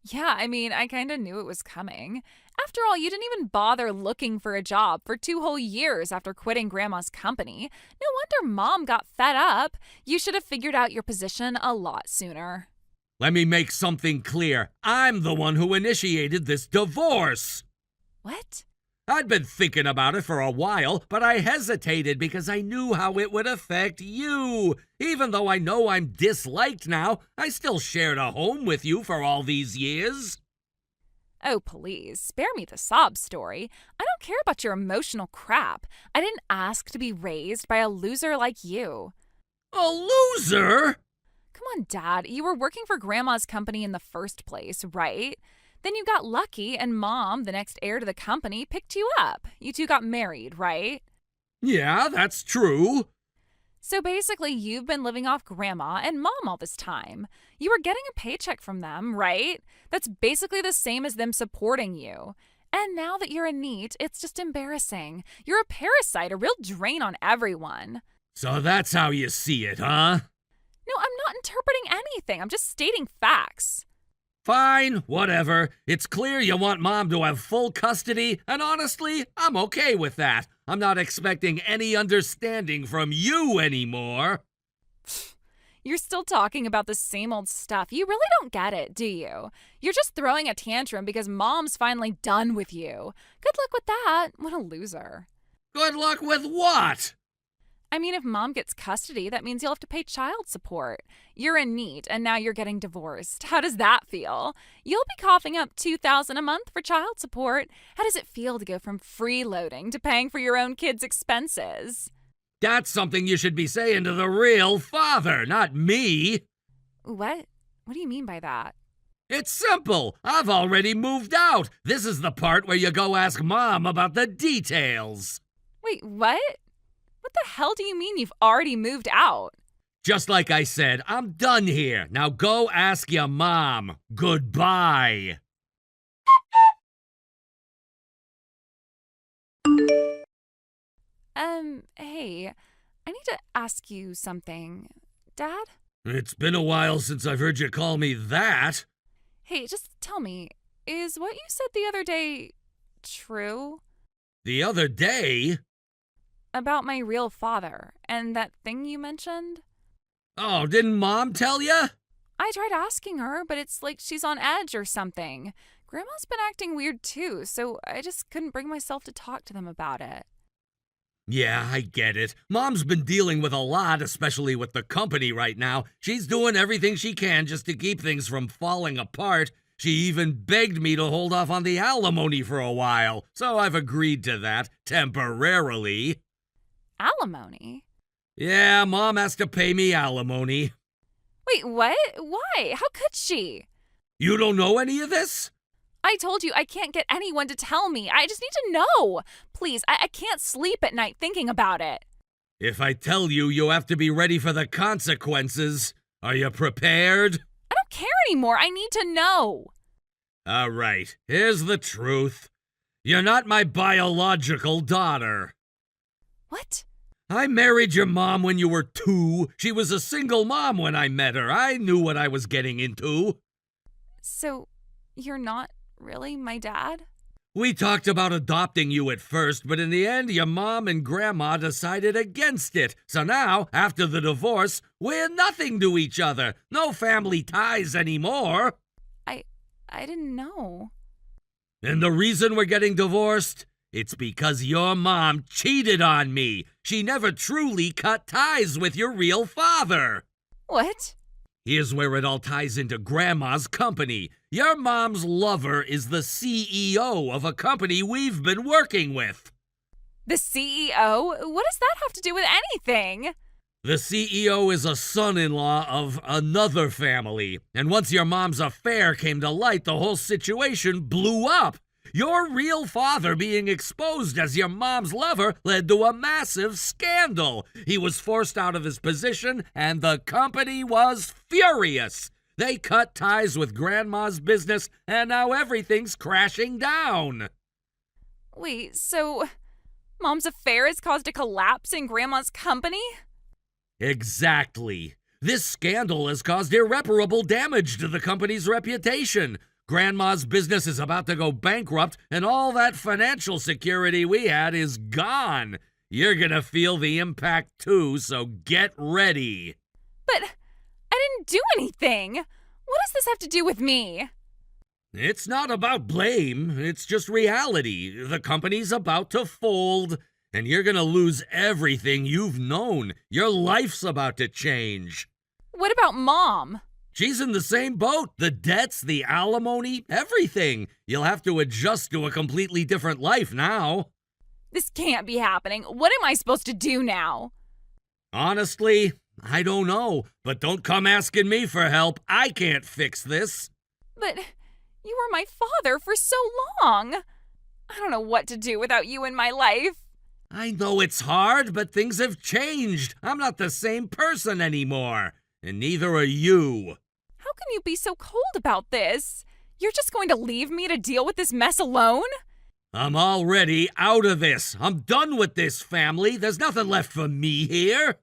Yeah, I mean, I kind of knew it was coming. After all, you didn't even bother looking for a job for 2 whole years after quitting Grandma's company. No wonder Mom got fed up. You should have figured out your position a lot sooner. Let me make something clear. I'm the one who initiated this divorce. What? I'd been thinking about it for a while, but I hesitated because I knew how it would affect you. Even though I know I'm disliked now, I still shared a home with you for all these years. Oh, please, spare me the sob story. I don't care about your emotional crap. I didn't ask to be raised by a loser like you. A loser? Come on, Dad. You were working for Grandma's company in the first place, right? Then you got lucky, and Mom, the next heir to the company, picked you up. You two got married, right? Yeah, that's true. So basically, you've been living off Grandma and Mom all this time. You were getting a paycheck from them, right? That's basically the same as them supporting you. And now that you're a Neat, it's just embarrassing. You're a parasite, a real drain on everyone. So that's how you see it, huh? No, I'm not interpreting anything. I'm just stating facts. Fine, whatever. It's clear you want Mom to have full custody, and honestly, I'm okay with that. I'm not expecting any understanding from you anymore. You're still talking about the same old stuff. You really don't get it, do you? You're just throwing a tantrum because Mom's finally done with you. Good luck with that. What a loser. Good luck with what? I mean, if Mom gets custody, that means you'll have to pay child support. You're a Neat, and now you're getting divorced. How does that feel? You'll be coughing up $2,000 a month for child support. How does it feel to go from freeloading to paying for your own kids' expenses? That's something you should be saying to the real father, not me. What? What do you mean by that? It's simple. I've already moved out. This is the part where you go ask Mom about the details. Wait, what? What the hell do you mean you've already moved out? Just like I said, I'm done here. Now go ask your mom. Goodbye. Hey, I need to ask you something. Dad? It's been a while since I've heard you call me that. Hey, just tell me, is what you said the other day true? The other day? About my real father and that thing you mentioned? Oh, didn't Mom tell you? I tried asking her, but it's like she's on edge or something. Grandma's been acting weird too, so I just couldn't bring myself to talk to them about it. Yeah, I get it. Mom's been dealing with a lot, especially with the company right now. She's doing everything she can just to keep things from falling apart. She even begged me to hold off on the alimony for a while, so I've agreed to that, temporarily. Alimony? Yeah, Mom has to pay me alimony. Wait, what? Why? How could she? You don't know any of this? I told you I can't get anyone to tell me. I just need to know. Please, I can't sleep at night thinking about it. If I tell you, you have to be ready for the consequences. Are you prepared? I don't care anymore. I need to know. All right, here's the truth. You're not my biological daughter. What? I married your mom when you were 2. She was a single mom when I met her. I knew what I was getting into. So, you're not really my dad? We talked about adopting you at first, but in the end, your mom and grandma decided against it. So now, after the divorce, we're nothing to each other. No family ties anymore. I didn't know. And the reason we're getting divorced? It's because your mom cheated on me. She never truly cut ties with your real father. What? Here's where it all ties into Grandma's company. Your mom's lover is the CEO of a company we've been working with. The CEO? What does that have to do with anything? The CEO is a son-in-law of another family, and once your mom's affair came to light, the whole situation blew up. Your real father being exposed as your mom's lover led to a massive scandal. He was forced out of his position, and the company was furious. They cut ties with Grandma's business, and now everything's crashing down. Wait, so Mom's affair has caused a collapse in Grandma's company? Exactly. This scandal has caused irreparable damage to the company's reputation. Grandma's business is about to go bankrupt, and all that financial security we had is gone. You're gonna feel the impact too, so get ready. But I didn't do anything. What does this have to do with me? It's not about blame, it's just reality. The company's about to fold, and you're gonna lose everything you've known. Your life's about to change. What about Mom? She's in the same boat. The debts, the alimony, everything. You'll have to adjust to a completely different life now. This can't be happening. What am I supposed to do now? Honestly, I don't know. But don't come asking me for help. I can't fix this. But you were my father for so long. I don't know what to do without you in my life. I know it's hard, but things have changed. I'm not the same person anymore. And neither are you. How can you be so cold about this? You're just going to leave me to deal with this mess alone? I'm already out of this. I'm done with this family. There's nothing left for me here.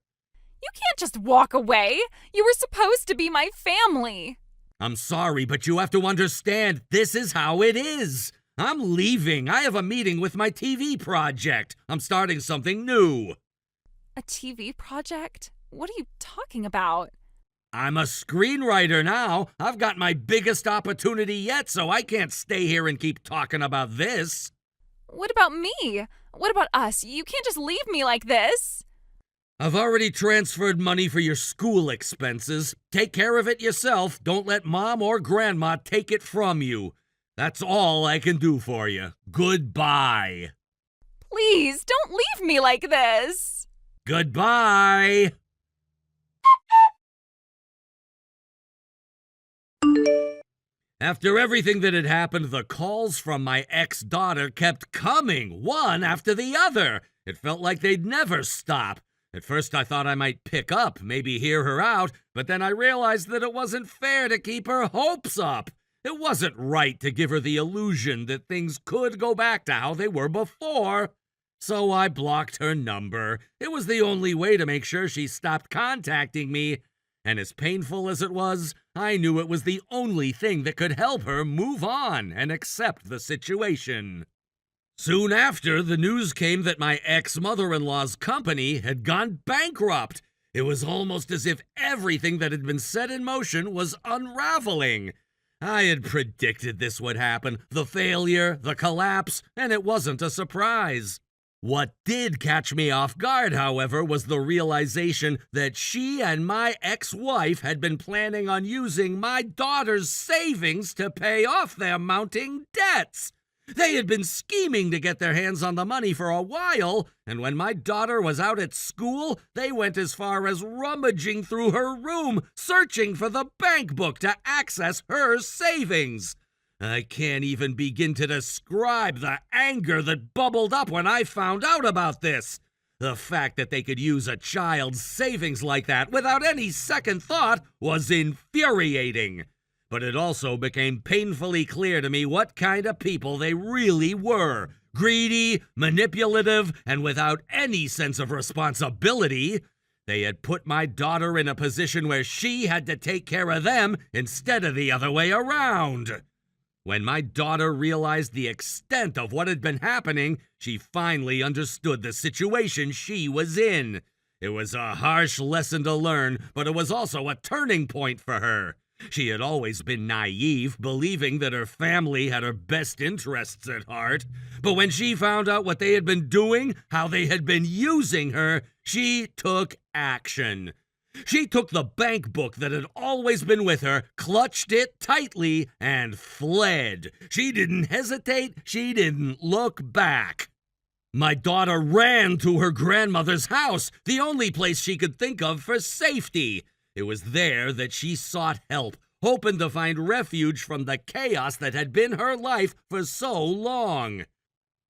You can't just walk away. You were supposed to be my family. I'm sorry, but you have to understand, this is how it is. I'm leaving. I have a meeting with my TV project. I'm starting something new. A TV project? What are you talking about? I'm a screenwriter now. I've got my biggest opportunity yet, so I can't stay here and keep talking about this. What about me? What about us? You can't just leave me like this. I've already transferred money for your school expenses. Take care of it yourself. Don't let Mom or Grandma take it from you. That's all I can do for you. Goodbye. Please, don't leave me like this. Goodbye. After everything that had happened, the calls from my ex-daughter kept coming, one after the other. It felt like they'd never stop. At first I thought I might pick up, maybe hear her out, but then I realized that it wasn't fair to keep her hopes up. It wasn't right to give her the illusion that things could go back to how they were before. So I blocked her number. It was the only way to make sure she stopped contacting me. And as painful as it was, I knew it was the only thing that could help her move on and accept the situation. Soon after, the news came that my ex-mother-in-law's company had gone bankrupt. It was almost as if everything that had been set in motion was unraveling. I had predicted this would happen, the failure, the collapse, and it wasn't a surprise. What did catch me off guard, however, was the realization that she and my ex-wife had been planning on using my daughter's savings to pay off their mounting debts. They had been scheming to get their hands on the money for a while, and when my daughter was out at school, they went as far as rummaging through her room, searching for the bank book to access her savings. I can't even begin to describe the anger that bubbled up when I found out about this. The fact that they could use a child's savings like that without any second thought was infuriating. But it also became painfully clear to me what kind of people they really were. Greedy, manipulative, and without any sense of responsibility. They had put my daughter in a position where she had to take care of them instead of the other way around. When my daughter realized the extent of what had been happening, she finally understood the situation she was in. It was a harsh lesson to learn, but it was also a turning point for her. She had always been naive, believing that her family had her best interests at heart. But when she found out what they had been doing, how they had been using her, she took action. She took the bank book that had always been with her, clutched it tightly, and fled. She didn't hesitate. She didn't look back. My daughter ran to her grandmother's house, the only place she could think of for safety. It was there that she sought help, hoping to find refuge from the chaos that had been her life for so long.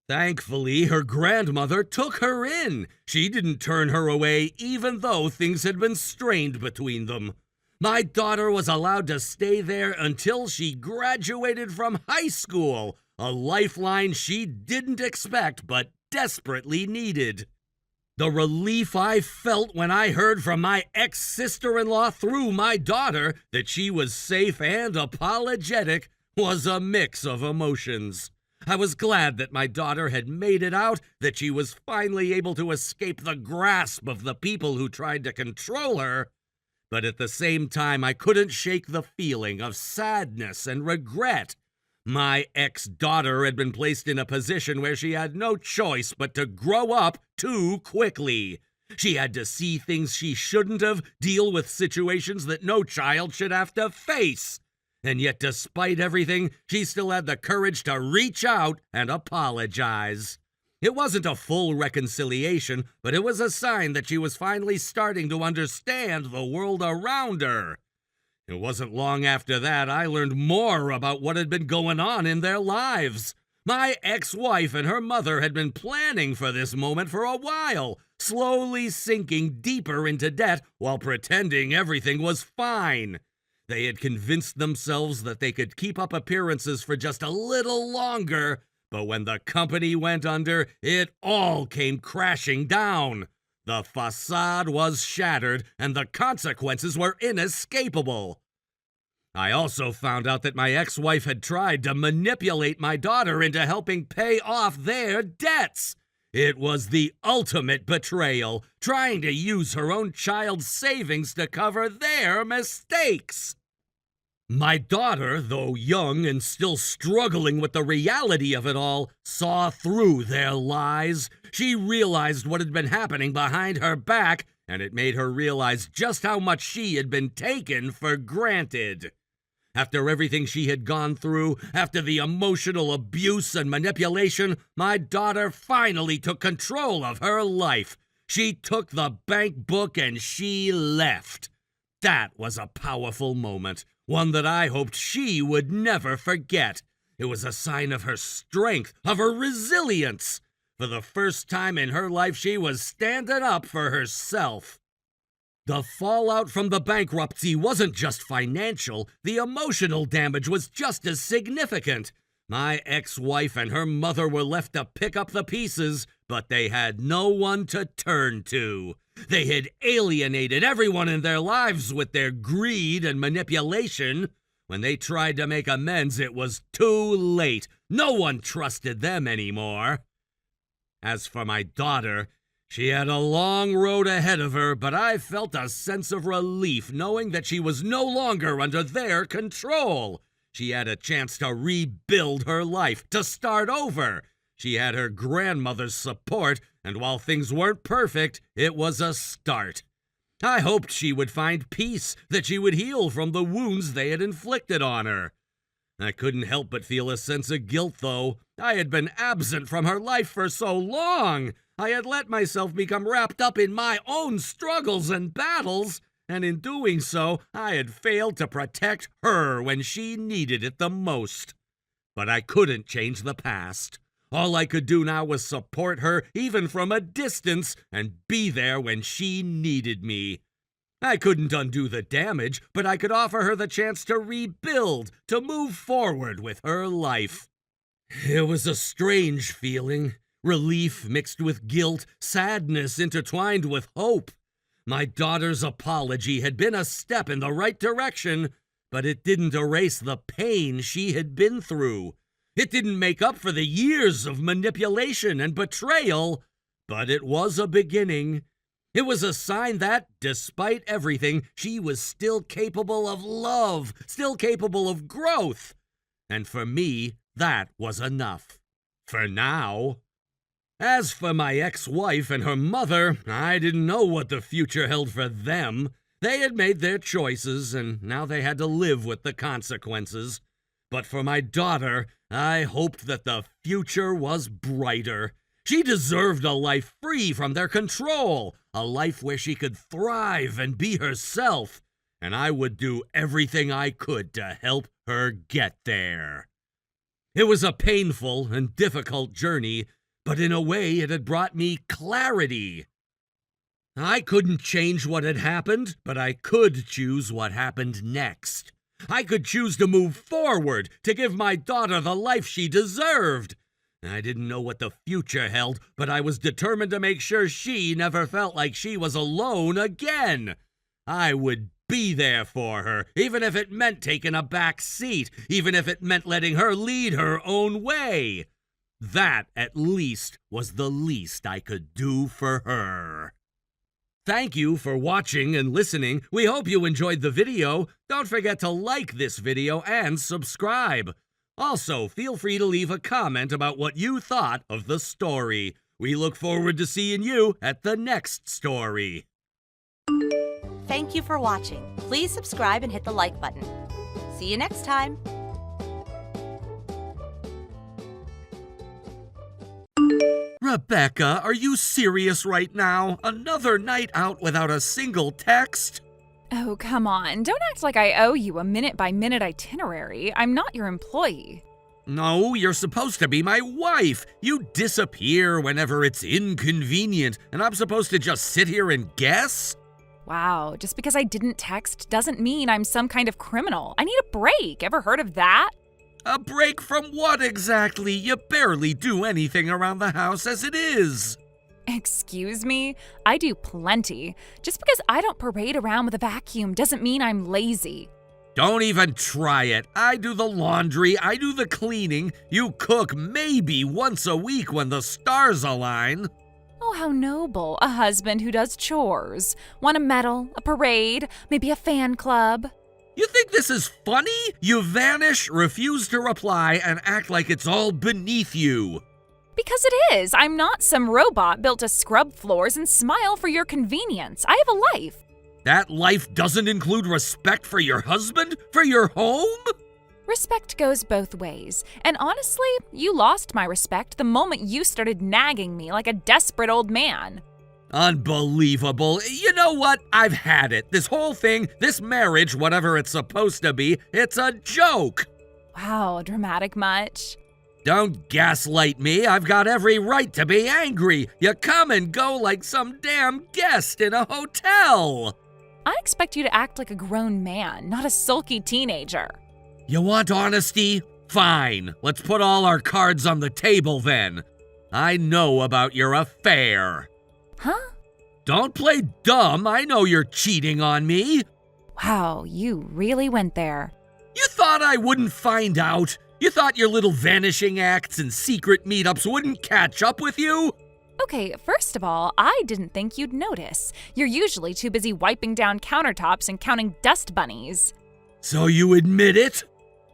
Thankfully, her grandmother took her in. She didn't turn her away, even though things had been strained between them. My daughter was allowed to stay there until she graduated from high school, a lifeline she didn't expect but desperately needed. The relief I felt when I heard from my ex-sister-in-law through my daughter that she was safe and apologetic was a mix of emotions. I was glad that my daughter had made it out, that she was finally able to escape the grasp of the people who tried to control her. But at the same time, I couldn't shake the feeling of sadness and regret. My ex-daughter had been placed in a position where she had no choice but to grow up too quickly. She had to see things she shouldn't have, deal with situations that no child should have to face. And yet, despite everything, she still had the courage to reach out and apologize. It wasn't a full reconciliation, but it was a sign that she was finally starting to understand the world around her. It wasn't long after that I learned more about what had been going on in their lives. My ex-wife and her mother had been planning for this moment for a while, slowly sinking deeper into debt while pretending everything was fine. They had convinced themselves that they could keep up appearances for just a little longer, but when the company went under, it all came crashing down. The facade was shattered, and the consequences were inescapable. I also found out that my ex-wife had tried to manipulate my daughter into helping pay off their debts. It was the ultimate betrayal, trying to use her own child's savings to cover their mistakes. My daughter, though young and still struggling with the reality of it all, saw through their lies. She realized what had been happening behind her back, and it made her realize just how much she had been taken for granted. After everything she had gone through, after the emotional abuse and manipulation, my daughter finally took control of her life. She took the bank book and she left. That was a powerful moment, one that I hoped she would never forget. It was a sign of her strength, of her resilience. For the first time in her life, she was standing up for herself. The fallout from the bankruptcy wasn't just financial. The emotional damage was just as significant. My ex-wife and her mother were left to pick up the pieces, but they had no one to turn to. They had alienated everyone in their lives with their greed and manipulation. When they tried to make amends, it was too late. No one trusted them anymore. As for my daughter, she had a long road ahead of her, but I felt a sense of relief knowing that she was no longer under their control. She had a chance to rebuild her life, to start over. She had her grandmother's support, and while things weren't perfect, it was a start. I hoped she would find peace, that she would heal from the wounds they had inflicted on her. I couldn't help but feel a sense of guilt, though. I had been absent from her life for so long. I had let myself become wrapped up in my own struggles and battles, and in doing so, I had failed to protect her when she needed it the most. But I couldn't change the past. All I could do now was support her, even from a distance, and be there when she needed me. I couldn't undo the damage, but I could offer her the chance to rebuild, to move forward with her life. It was a strange feeling, relief mixed with guilt, sadness intertwined with hope. My daughter's apology had been a step in the right direction, but it didn't erase the pain she had been through. It didn't make up for the years of manipulation and betrayal, but it was a beginning. It was a sign that, despite everything, she was still capable of love, still capable of growth. And for me, that was enough. For now. As for my ex-wife and her mother, I didn't know what the future held for them. They had made their choices, and now they had to live with the consequences. But for my daughter, I hoped that the future was brighter. She deserved a life free from their control, a life where she could thrive and be herself, and I would do everything I could to help her get there. It was a painful and difficult journey, but in a way it had brought me clarity. I couldn't change what had happened, but I could choose what happened next. I could choose to move forward, to give my daughter the life she deserved. I didn't know what the future held, but I was determined to make sure she never felt like she was alone again. I would be there for her, even if it meant taking a back seat, even if it meant letting her lead her own way. That, at least, was the least I could do for her. Thank you for watching and listening. We hope you enjoyed the video. Don't forget to like this video and subscribe. Also, feel free to leave a comment about what you thought of the story. We look forward to seeing you at the next story. Thank you for watching. Please subscribe and hit the like button. See you next time. Rebecca, are you serious right now? Another night out without a single text? Oh, come on. Don't act like I owe you a minute-by-minute itinerary. I'm not your employee. No, you're supposed to be my wife. You disappear whenever it's inconvenient, and I'm supposed to just sit here and guess? Wow, just because I didn't text doesn't mean I'm some kind of criminal. I need a break. Ever heard of that? A break from what exactly? You barely do anything around the house as it is. Excuse me? I do plenty. Just because I don't parade around with a vacuum doesn't mean I'm lazy. Don't even try it. I do the laundry, I do the cleaning. You cook maybe once a week when the stars align. Oh, how noble. A husband who does chores. Want a medal, a parade, maybe a fan club. You think this is funny? You vanish, refuse to reply, and act like it's all beneath you. Because it is. I'm not some robot built to scrub floors and smile for your convenience. I have a life. That life doesn't include respect for your husband? For your home? Respect goes both ways. And honestly, you lost my respect the moment you started nagging me like a desperate old man. Unbelievable. You know what? I've had it. This whole thing, this marriage, whatever it's supposed to be, it's a joke. Wow, dramatic much? Don't gaslight me. I've got every right to be angry. You come and go like some damn guest in a hotel. I expect you to act like a grown man, not a sulky teenager. You want honesty? Fine. Let's put all our cards on the table then. I know about your affair. Huh? Don't play dumb. I know you're cheating on me. Wow, you really went there. You thought I wouldn't find out? You thought your little vanishing acts and secret meetups wouldn't catch up with you? Okay, first of all, I didn't think you'd notice. You're usually too busy wiping down countertops and counting dust bunnies. So you admit it?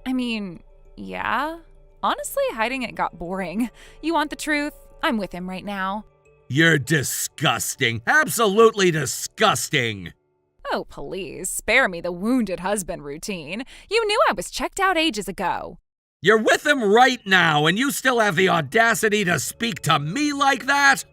I mean, yeah. Honestly, hiding it got boring. You want the truth? I'm with him right now. You're disgusting. Absolutely disgusting. Oh, please, spare me the wounded husband routine. You knew I was checked out ages ago. You're with him right now, and you still have the audacity to speak to me like that?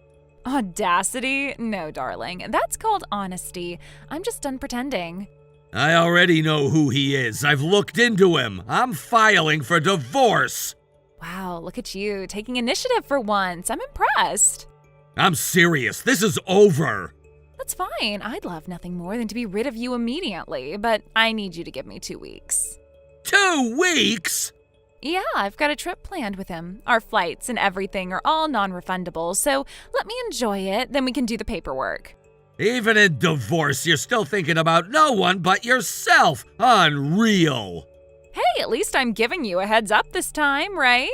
Audacity? No, darling. That's called honesty. I'm just done pretending. I already know who he is. I've looked into him. I'm filing for divorce. Wow, look at you, taking initiative for once. I'm impressed. I'm serious. This is over. That's fine. I'd love nothing more than to be rid of you immediately, but I need you to give me 2 weeks. 2 weeks? Yeah, I've got a trip planned with him. Our flights and everything are all non-refundable, so let me enjoy it, then we can do the paperwork. Even in divorce, you're still thinking about no one but yourself. Unreal. Hey, at least I'm giving you a heads up this time, right?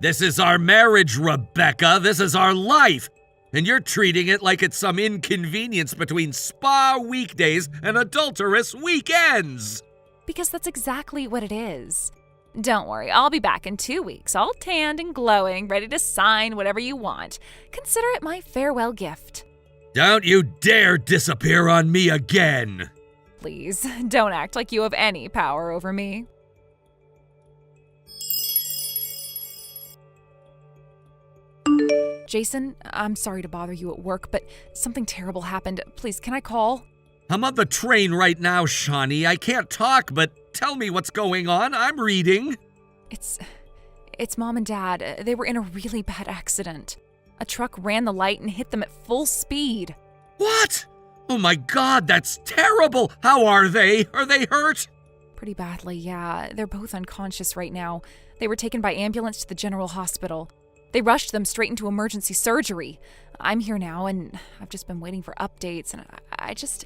This is our marriage, Rebecca. This is our life. And you're treating it like it's some inconvenience between spa weekdays and adulterous weekends. Because that's exactly what it is. Don't worry, I'll be back in 2 weeks, all tanned and glowing, ready to sign whatever you want. Consider it my farewell gift. Don't you dare disappear on me again. Please, don't act like you have any power over me. Jason, I'm sorry to bother you at work, but something terrible happened. Please, can I call? I'm on the train right now, Shawnee. I can't talk, but tell me what's going on. I'm reading. It's Mom and Dad. They were in a really bad accident. A truck ran the light and hit them at full speed. What? Oh my God, that's terrible. How are they? Are they hurt? Pretty badly, yeah. They're both unconscious right now. They were taken by ambulance to the general hospital. They rushed them straight into emergency surgery. I'm here now, and I've just been waiting for updates, and I just...